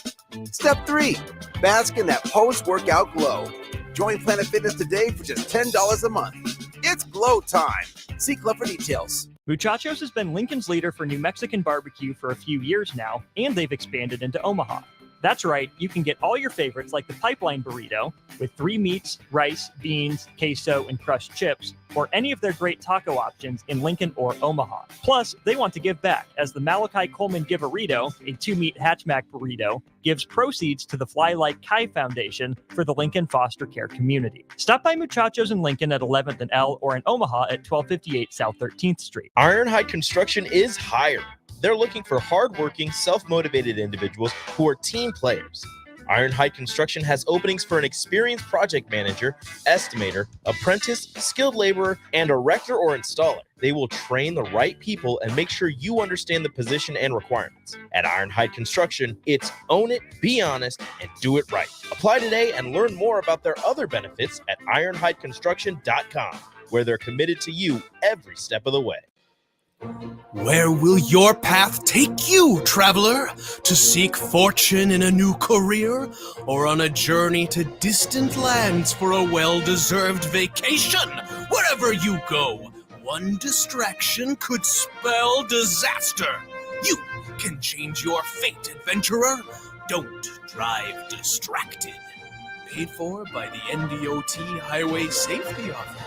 Step 3, bask in that post-workout glow. Join Planet Fitness today for just $10 a month. It's glow time. See Club for details. Muchachos has been Lincoln's leader for New Mexican barbecue for a few years now, and they've expanded into Omaha. That's right, you can get all your favorites like the pipeline burrito with 3 meats, rice, beans, queso, and crushed chips, or any of their great taco options in Lincoln or Omaha. Plus, they want to give back, as the Malachi Coleman Give-A-Rito, a 2-meat hatchback burrito, gives proceeds to the Fly Like Kai Foundation for the Lincoln foster care community. Stop by Muchachos in Lincoln at 11th and L, or in Omaha at 1258 South 13th Street. Ironhide Construction is hiring. They're looking for hardworking, self-motivated individuals who are team players. Ironhide Construction has openings for an experienced project manager, estimator, apprentice, skilled laborer, and erector or installer. They will train the right people and make sure you understand the position and requirements. At Ironhide Construction, it's own it, be honest, and do it right. Apply today and learn more about their other benefits at ironhideconstruction.com, where they're committed to you every step of the way. Where will your path take you, traveler? To seek fortune in a new career? Or on a journey to distant lands for a well-deserved vacation? Wherever you go, one distraction could spell disaster. You can change your fate, adventurer. Don't drive distracted. Paid for by the NDOT Highway Safety Office.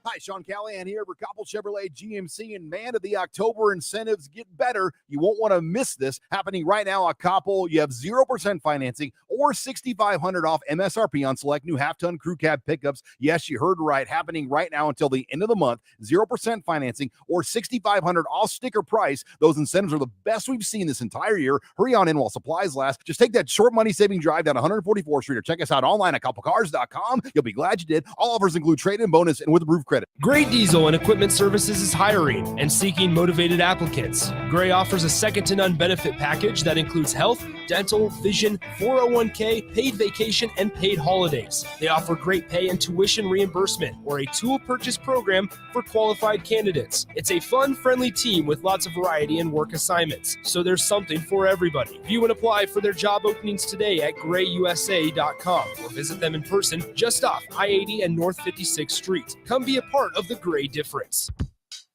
Hi, Sean Callahan here for Koppel Chevrolet GMC, and man, the October incentives get better. You won't want to miss this. Happening right now at Koppel, you have 0% financing or $6,500 off MSRP on select new half-ton crew cab pickups. Yes, you heard right. Happening right now until the end of the month. 0% financing or $6,500 off sticker price. Those incentives are the best we've seen this entire year. Hurry on in while supplies last. Just take that short money-saving drive down 144th Street or check us out online at KoppelCars.com. You'll be glad you did. All offers include trade-in bonus and with approved credit. Gray Diesel and Equipment Services is hiring and seeking motivated applicants. Gray offers a second-to-none benefit package that includes health, dental, vision, 401k, paid vacation, and paid holidays. They offer great pay and tuition reimbursement or a tool purchase program for qualified candidates. It's a fun, friendly team with lots of variety and work assignments, so there's something for everybody. View and apply for their job openings today at grayusa.com or visit them in person just off I-80 and North 56th Street. Come be a part of the Gray difference.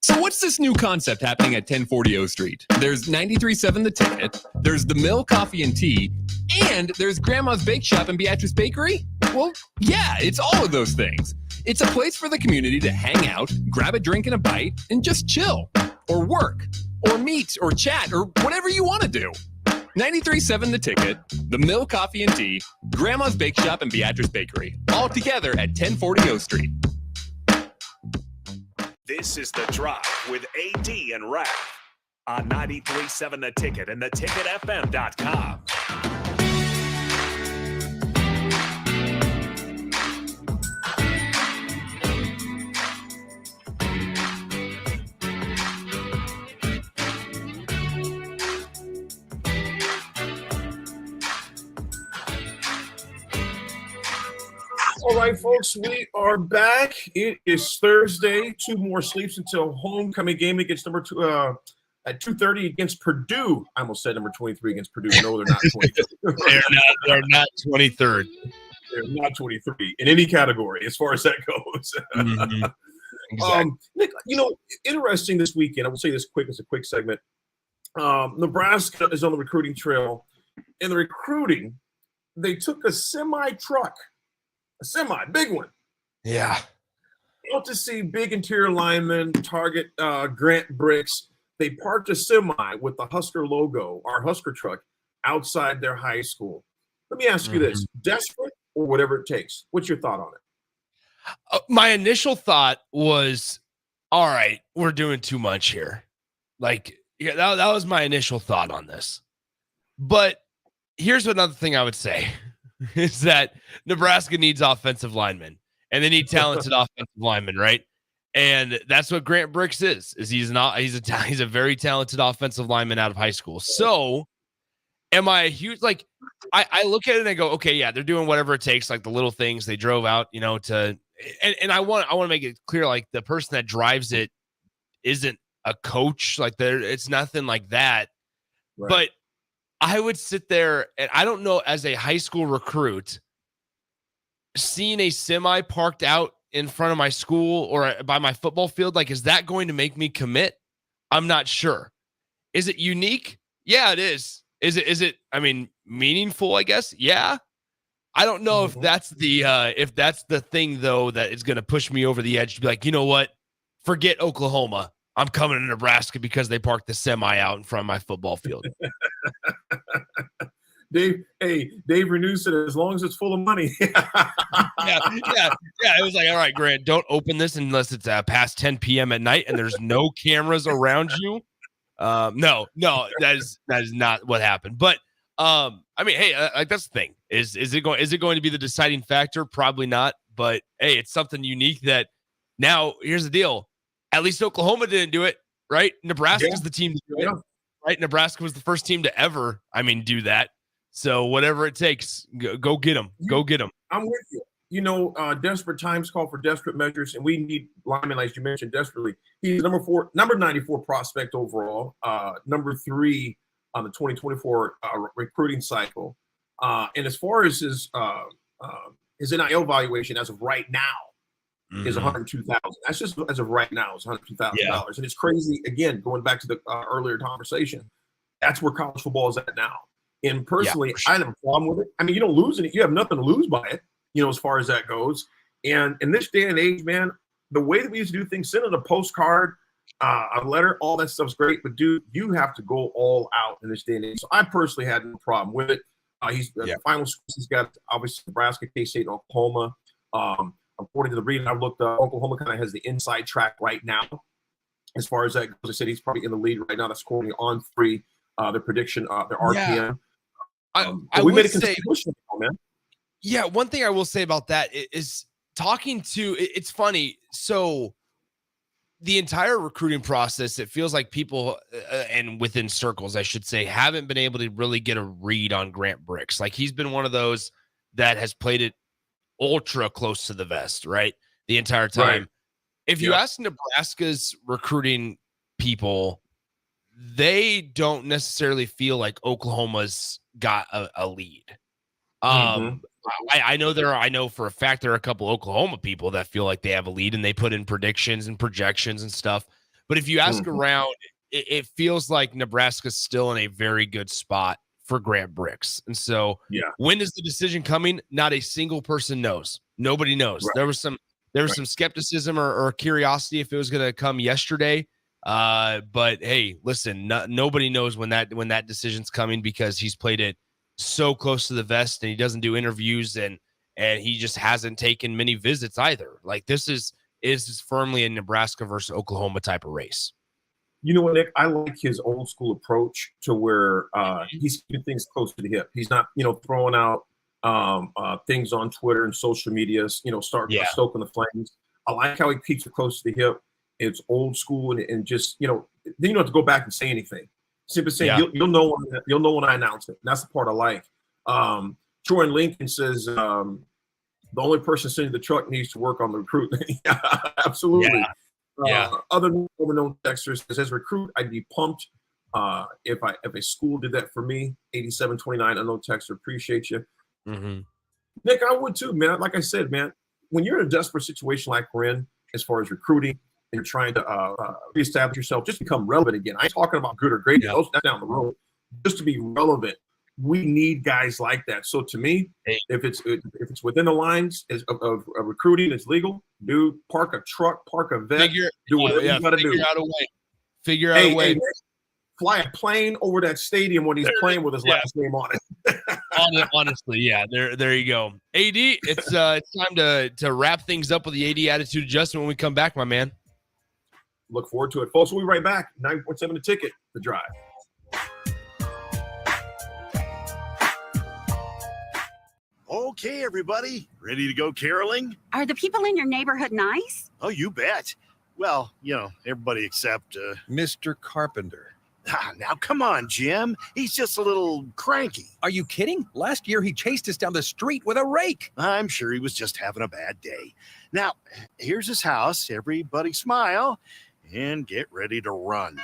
So what's this new concept happening at 1040 O Street? There's 93.7 The Ticket, there's the Mill Coffee and Tea, and there's Grandma's Bake Shop and Beatrice Bakery? Well, yeah, it's all of those things. It's a place for the community to hang out, grab a drink and a bite, and just chill, or work, or meet, or chat, or whatever you want to do. 93.7 The Ticket, the Mill Coffee and Tea, Grandma's Bake Shop and Beatrice Bakery, all together at 1040 O Street. This is The Drive with AD and Raff on 93.7 The Ticket and theticketfm.com. All right, folks, we are back. It is Thursday. 2 more sleeps until homecoming game against number 2 at 2:30 against Purdue. I almost said number 23 against Purdue. No, they're not 23. They're not 23rd. They're not 23 in any category as far as that goes. Mm-hmm. Exactly. Nick, interesting this weekend. I will say this quick as a quick segment. Nebraska is on the recruiting trail. In the recruiting, they took a semi-truck. A semi, big one. Yeah. Out to see big interior linemen target Grant bricks. They parked a semi with the Husker logo, our Husker truck, outside their high school. Let me ask you this. Desperate or whatever it takes? What's your thought on it? My initial thought was, all right, we're doing too much here. Like, yeah, that was my initial thought on this. But here's another thing I would say. Is that Nebraska needs offensive linemen, and they need talented offensive linemen, right? And that's what Grant Bricks is he's a very talented offensive lineman out of high school. So am I a huge, like, I look at it and I go, okay, yeah, they're doing whatever it takes, like the little things they drove out, to, and I want to make it clear, like the person that drives it isn't a coach, like it's nothing like that. Right. But I would sit there, and I don't know, as a high school recruit, seeing a semi parked out in front of my school or by my football field, like, is that going to make me commit? I'm not sure. Is it unique? Yeah, it is. Is it, meaningful, I guess? Yeah. I don't know if that's the thing, though, that is going to push me over the edge to be like, you know what? Forget Oklahoma. I'm coming to Nebraska because they parked the semi out in front of my football field. Dave Renew said, as long as it's full of money. yeah. It was like, all right, Grant, don't open this unless it's past 10 p.m. at night and there's no cameras around you. No, that is not what happened. But hey, like, that's the thing. Is it going to be the deciding factor? Probably not. But hey, it's something unique that now here's the deal. At least Oklahoma didn't do it, right? Nebraska is the team to do it, right? Nebraska was the first team to ever, do that. So whatever it takes, go get them. Go get them. I'm with you. Desperate times call for desperate measures, and we need linemen, as you mentioned, desperately. He's number 94 prospect overall, number 3 on the 2024 recruiting cycle. And as far as his NIL valuation as of right now, is $102,000. That's just as of right now, is $102,000. Yeah. And it's crazy, again, going back to the earlier conversation, that's where college football is at now. And personally, I have a problem with it. You don't lose it. You have nothing to lose by it, as far as that goes. And in this day and age, man, the way that we used to do things, send it a postcard, a letter, all that stuff's great. But, dude, you have to go all out in this day and age. So I personally had no problem with it. The final schools he's got, obviously, Nebraska, K-State, and Oklahoma. According to the reading I looked up, Oklahoma kind of has the inside track right now. As far as that goes, I said he's probably in the lead right now. That's according on 3, their prediction, their RPM. We made a concession, man. Yeah, one thing I will say about that is talking to. It's funny So the entire recruiting process, it feels like people and within circles, I should say, haven't been able to really get a read on Grant Brix. Like, he's been one of those that has played it ultra close to the vest, right? The entire time. Right. If you ask Nebraska's recruiting people, they don't necessarily feel like Oklahoma's got a lead. I know for a fact there are a couple Oklahoma people that feel like they have a lead, and they put in predictions and projections and stuff. But if you ask around, it feels like Nebraska's still in a very good spot for Grant Brix. And so when is the decision coming? Not a single person knows. Nobody knows. Right. There was some skepticism or curiosity if it was going to come yesterday. But hey, listen, nobody knows when that decision's coming, because he's played it so close to the vest, and he doesn't do interviews, and he just hasn't taken many visits either. Like, this is firmly a Nebraska versus Oklahoma type of race. You know what, Nick? I like his old school approach to where he's keeping things close to the hip. He's not, throwing out things on Twitter and social media, stoking the flames. I like how he keeps it close to the hip. It's old school, and just, then you don't have to go back and say anything. Simply saying, you'll know when I announce it. And that's the part I like. Troy Lincoln says the only person sitting in the truck needs to work on the recruitment. Absolutely. Other known texters says, as a recruit, I'd be pumped if a school did that for me. 8729 unknown texter, appreciate you. Nick, I would too, man. Like I said, man, when you're in a desperate situation like we're in, as far as recruiting, and you're trying to reestablish yourself, just become relevant again. I ain't talking about good or great. That's down the road. Just to be relevant, we need guys like that. So to me, if it's within the lines of recruiting, it's legal. Dude, park a truck, park a vet, do whatever you got to do. Figure out a way. Hey, fly a plane over that stadium when he's playing with his last name on it. Honestly, there you go. AD, it's time to wrap things up with the AD attitude adjustment when we come back, my man. Look forward to it, folks. We'll be right back. 9.7 The Ticket, The Drive. Okay, everybody, ready to go caroling? Are the people in your neighborhood nice? Oh, you bet. Well, everybody except Mr. Carpenter. Now, come on, Jim. He's just a little cranky. Are you kidding? Last year, he chased us down the street with a rake. I'm sure he was just having a bad day. Now, here's his house. Everybody smile and get ready to run.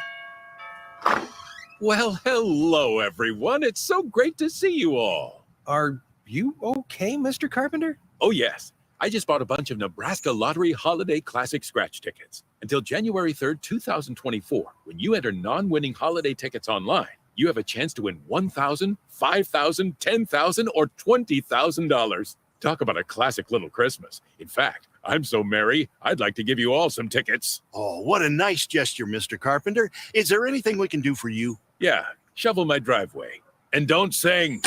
Well, hello, everyone. It's so great to see you all. Are you okay, Mr. Carpenter? Oh, yes. I just bought a bunch of Nebraska Lottery Holiday Classic scratch tickets. Until January 3rd, 2024, when you enter non-winning holiday tickets online, you have a chance to win $1,000, $5,000, $10,000, or $20,000. Talk about a classic little Christmas. In fact, I'm so merry, I'd like to give you all some tickets. Oh, what a nice gesture, Mr. Carpenter. Is there anything we can do for you? Yeah, shovel my driveway. And don't sing.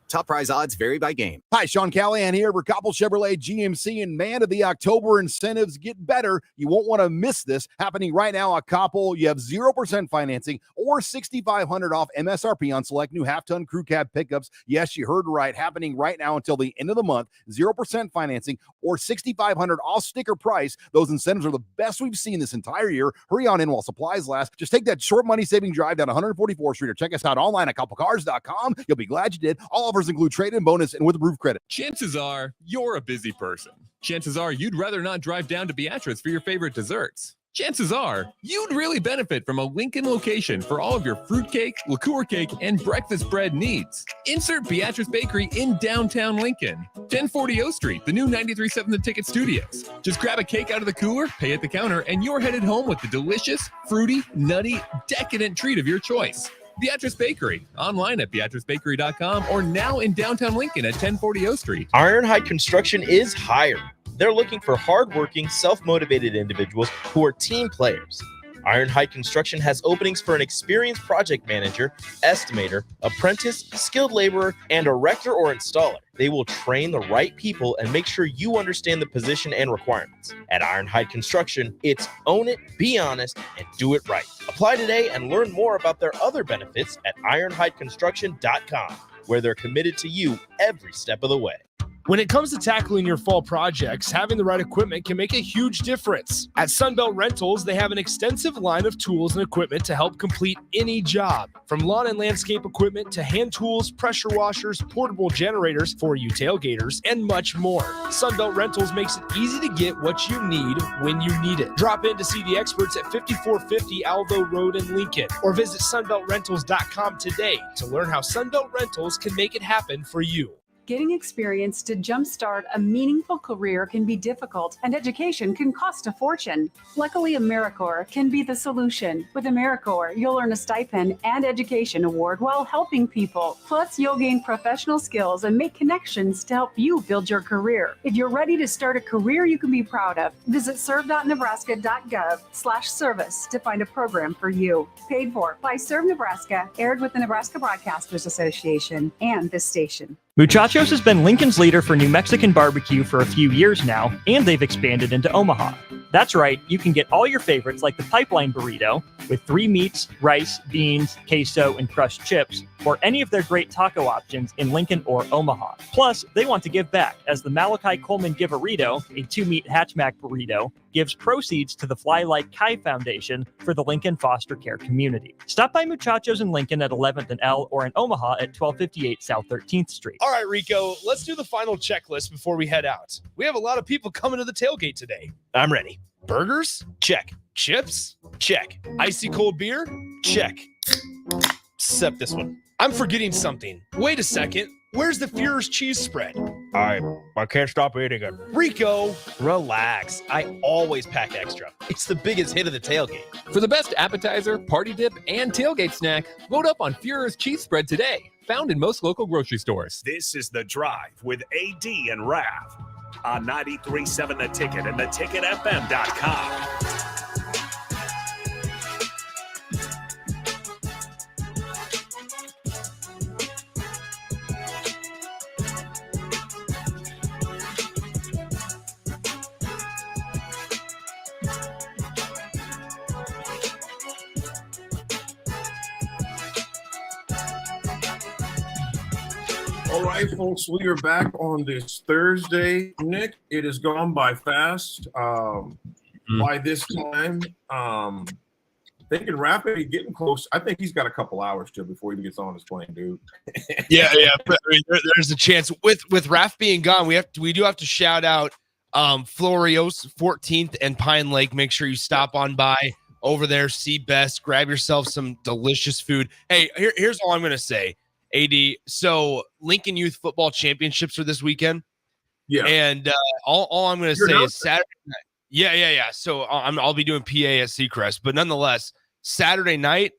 Top prize odds vary by game. Hi, Sean Callahan here. Racopple Chevrolet GMC and Man of the October incentives get better. You won't want to miss this. Happening right now at Koppel. You have 0% financing or $6,500 off MSRP on select new half-ton crew cab pickups. Yes, you heard right. Happening right now until the end of the month. 0% financing or $6,500 off sticker price. Those incentives are the best we've seen this entire year. Hurry on in while supplies last. Just take that short money-saving drive down 144th Street or check us out online at koppelcars.com. You'll be glad you did. All offers include trade-in bonus and with roof credit. Chances are you're a busy person. Chances are you'd rather not drive down to Beatrice for your favorite desserts. Chances are you'd really benefit from a Lincoln location for all of your fruitcake, liqueur cake, and breakfast bread needs. Insert Beatrice Bakery in downtown Lincoln. 1040 O Street, the new 93.7 The Ticket Studios. Just grab a cake out of the cooler, pay at the counter, and you're headed home with the delicious, fruity, nutty, decadent treat of your choice. Beatrice Bakery, online at beatricebakery.com or now in downtown Lincoln at 1040 O Street. Ironhide Construction is hiring. They're looking for hardworking, self-motivated individuals who are team players. Ironhide Construction has openings for an experienced project manager, estimator, apprentice, skilled laborer, and erector or installer. They will train the right people and make sure you understand the position and requirements. At Ironhide Construction, it's own it, be honest, and do it right. Apply today and learn more about their other benefits at ironhideconstruction.com, where they're committed to you every step of the way. When it comes to tackling your fall projects, having the right equipment can make a huge difference. At Sunbelt Rentals, they have an extensive line of tools and equipment to help complete any job. From lawn and landscape equipment to hand tools, pressure washers, portable generators for you tailgaters, and much more. Sunbelt Rentals makes it easy to get what you need when you need it. Drop in to see the experts at 5450 Alvo Road in Lincoln, or visit sunbeltrentals.com today to learn how Sunbelt Rentals can make it happen for you. Getting experience to jumpstart a meaningful career can be difficult, and education can cost a fortune. Luckily, AmeriCorps can be the solution. With AmeriCorps, you'll earn a stipend and education award while helping people. Plus, you'll gain professional skills and make connections to help you build your career. If you're ready to start a career you can be proud of, visit serve.nebraska.gov/service to find a program for you. Paid for by Serve Nebraska, aired with the Nebraska Broadcasters Association and this station. Muchachos has been Lincoln's leader for New Mexican barbecue for a few years now, and they've expanded into Omaha. That's right, you can get all your favorites like the pipeline burrito with 3 meats, rice, beans, queso, and crushed chips, or any of their great taco options in Lincoln or Omaha. Plus, they want to give back, as the Malachi Coleman Give-A-Rito, a 2-meat hatchback burrito, gives proceeds to the Fly Like Kai Foundation for the Lincoln foster care community. Stop by Muchachos in Lincoln at 11th and L, or in Omaha at 1258 South 13th Street. All right, Rico, let's do the final checklist before we head out. We have a lot of people coming to the tailgate today. I'm ready. Burgers? Check. Chips? Check. Icy cold beer? Check. Except this one. I'm forgetting something. Wait a second. Where's the Führer's cheese spread? I can't stop eating it. Rico, relax. I always pack extra. It's the biggest hit of the tailgate. For the best appetizer, party dip, and tailgate snack, vote up on Führer's cheese spread today. Found in most local grocery stores. This is The Drive with AD and Raff on 93.7 The Ticket and theticketfm.com. All right, folks, we are back on this Thursday. Nick, it has gone by fast. By this time, thinking rapidly, getting close. I think he's got a couple hours still before he gets on his plane, dude. Yeah. But, I mean, there's a chance with Raff being gone. We do have to shout out Florio's 14th and Pine Lake. Make sure you stop on by over there, see Best, grab yourself some delicious food. Hey, here's all I'm gonna say. AD, so Lincoln Youth Football Championships are this weekend. Yeah. And all I'm going to say is Saturday night. Yeah. So I'll be doing PA at Seacrest. But nonetheless, Saturday night,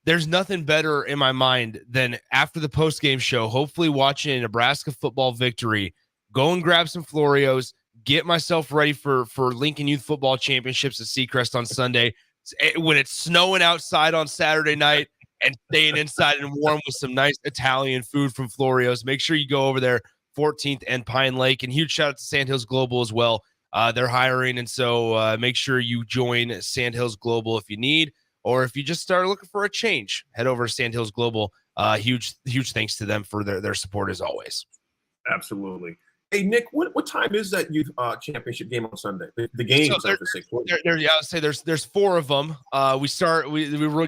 there's nothing better in my mind than after the post-game show, hopefully watching a Nebraska football victory, go and grab some Florios, get myself ready for Lincoln Youth Football Championships at Seacrest on Sunday. When it's snowing outside on Saturday night, and staying inside and warm with some nice Italian food from Florio's. Make sure you go over there, 14th and Pine Lake. And huge shout out to Sandhills Global as well. They're hiring, and so make sure you join Sandhills Global if you need, or if you just start looking for a change, head over to Sandhills Global. Huge thanks to them for their support as always. Absolutely. Hey, Nick, what time is that youth championship game on Sunday? The game is at 6. I would say there's 4 of them. We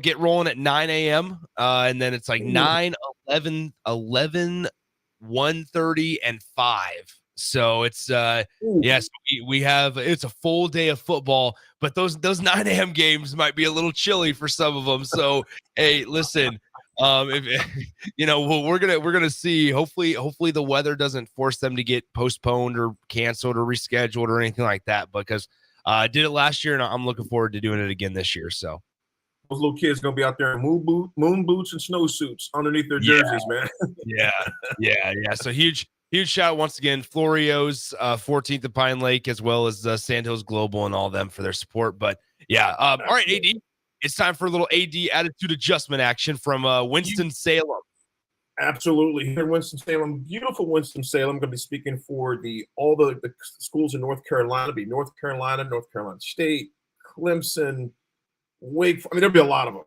get rolling at 9 a.m. And then it's like 9, 11, 1:30, and 5. So it's yes, we have it's a full day of football, but those 9 a.m. games might be a little chilly for some of them. So hey, listen. We're gonna see. Hopefully the weather doesn't force them to get postponed or canceled or rescheduled or anything like that. Because I did it last year, and I'm looking forward to doing it again this year. So those little kids gonna be out there in moon boots and snowsuits underneath their jerseys, man. Yeah. So huge shout once again, Florio's 14th of Pine Lake, as well as Sandhills Global and all them for their support. But yeah, all right, AD. It's time for a little AD attitude adjustment action from Winston-Salem. Absolutely. Here in Winston-Salem, beautiful Winston-Salem. I'm going to be speaking for all the schools in North Carolina, North Carolina State, Clemson, Wake. I mean, there'll be a lot of them.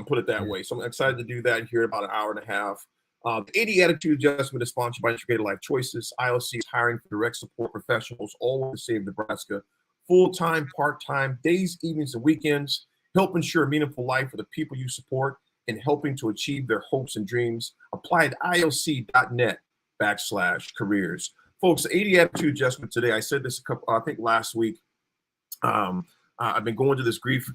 Put it that way. So I'm excited to do that here in about an hour and a half. The 80 Attitude Adjustment is sponsored by Integrated Life Choices. ILC is hiring for direct support professionals all over the state of Nebraska, full-time, part-time, days, evenings, and weekends. Help ensure a meaningful life for the people you support and helping to achieve their hopes and dreams. Apply at ilc.net/careers. Folks, the 80 Attitude Adjustment today, I said this I think last week. I've been going to this grief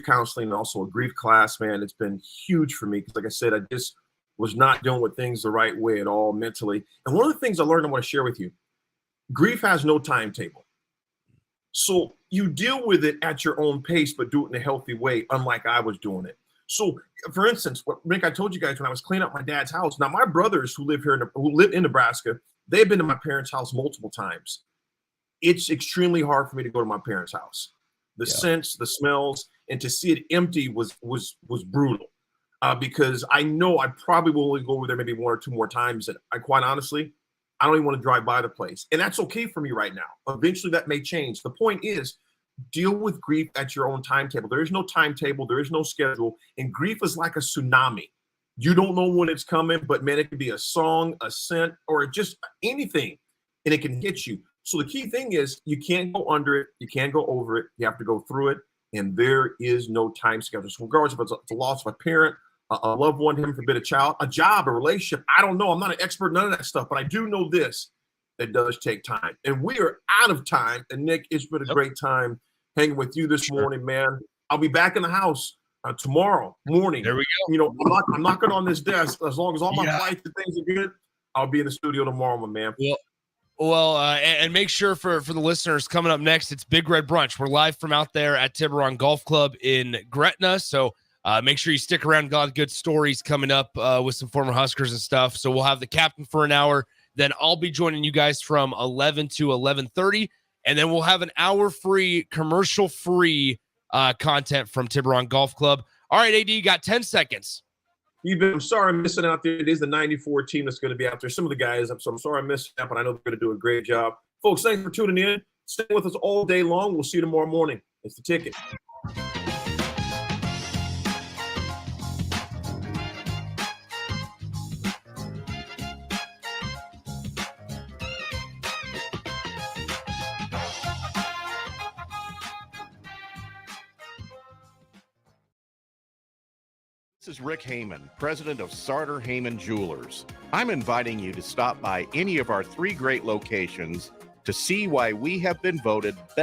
counseling and also a grief class, man. It's been huge for me because, like I said, I just was not dealing with things the right way at all mentally. And one of the things I learned I want to share with you, grief has no timetable. So you deal with it at your own pace, but do it in a healthy way, unlike I was doing it. So, for instance, Rick, I told you guys when I was cleaning up my dad's house. Now, my brothers who live in Nebraska, they've been to my parents' house multiple times. It's extremely hard for me to go to my parents' house. The scents, the smells, and to see it empty was brutal. Because I know I probably will only go over there maybe one or two more times. And quite honestly, I don't even want to drive by the place. And that's okay for me right now. Eventually that may change. The point is, deal with grief at your own timetable. There is no timetable. There is no schedule. And grief is like a tsunami. You don't know when it's coming, but man, it could be a song, a scent, or just anything, and it can hit you. So the key thing is you can't go under it. You can't go over it. You have to go through it. And there is no time schedule. So regardless if it's a loss of a parent, a loved one, him forbid a child, a job, a relationship. I don't know. I'm not an expert, none of that stuff, but I do know this. It does take time. And we are out of time. And Nick, it's been a great time hanging with you this morning, man. I'll be back in the house tomorrow morning. There we go. You know, I'm knocking on this desk. As long as all my flights and things are good, I'll be in the studio tomorrow, my man. Well, and make sure for the listeners coming up next, it's Big Red Brunch. We're live from out there at Tiburon Golf Club in Gretna. So make sure you stick around. Got good stories coming up with some former Huskers and stuff. So we'll have the captain for an hour. Then I'll be joining you guys from 11 to 11:30. And then we'll have an hour free, commercial free content from Tiburon Golf Club. All right, AD, you got 10 seconds. I'm sorry I'm missing out there. It is the 94 team that's going to be out there. Some of the guys, so I'm sorry I missed out, but I know they're going to do a great job. Folks, thanks for tuning in. Stay with us all day long. We'll see you tomorrow morning. It's The Ticket. This is Rick Heyman, president of Sartor Heyman Jewelers. I'm inviting you to stop by any of our 3 great locations to see why we have been voted best.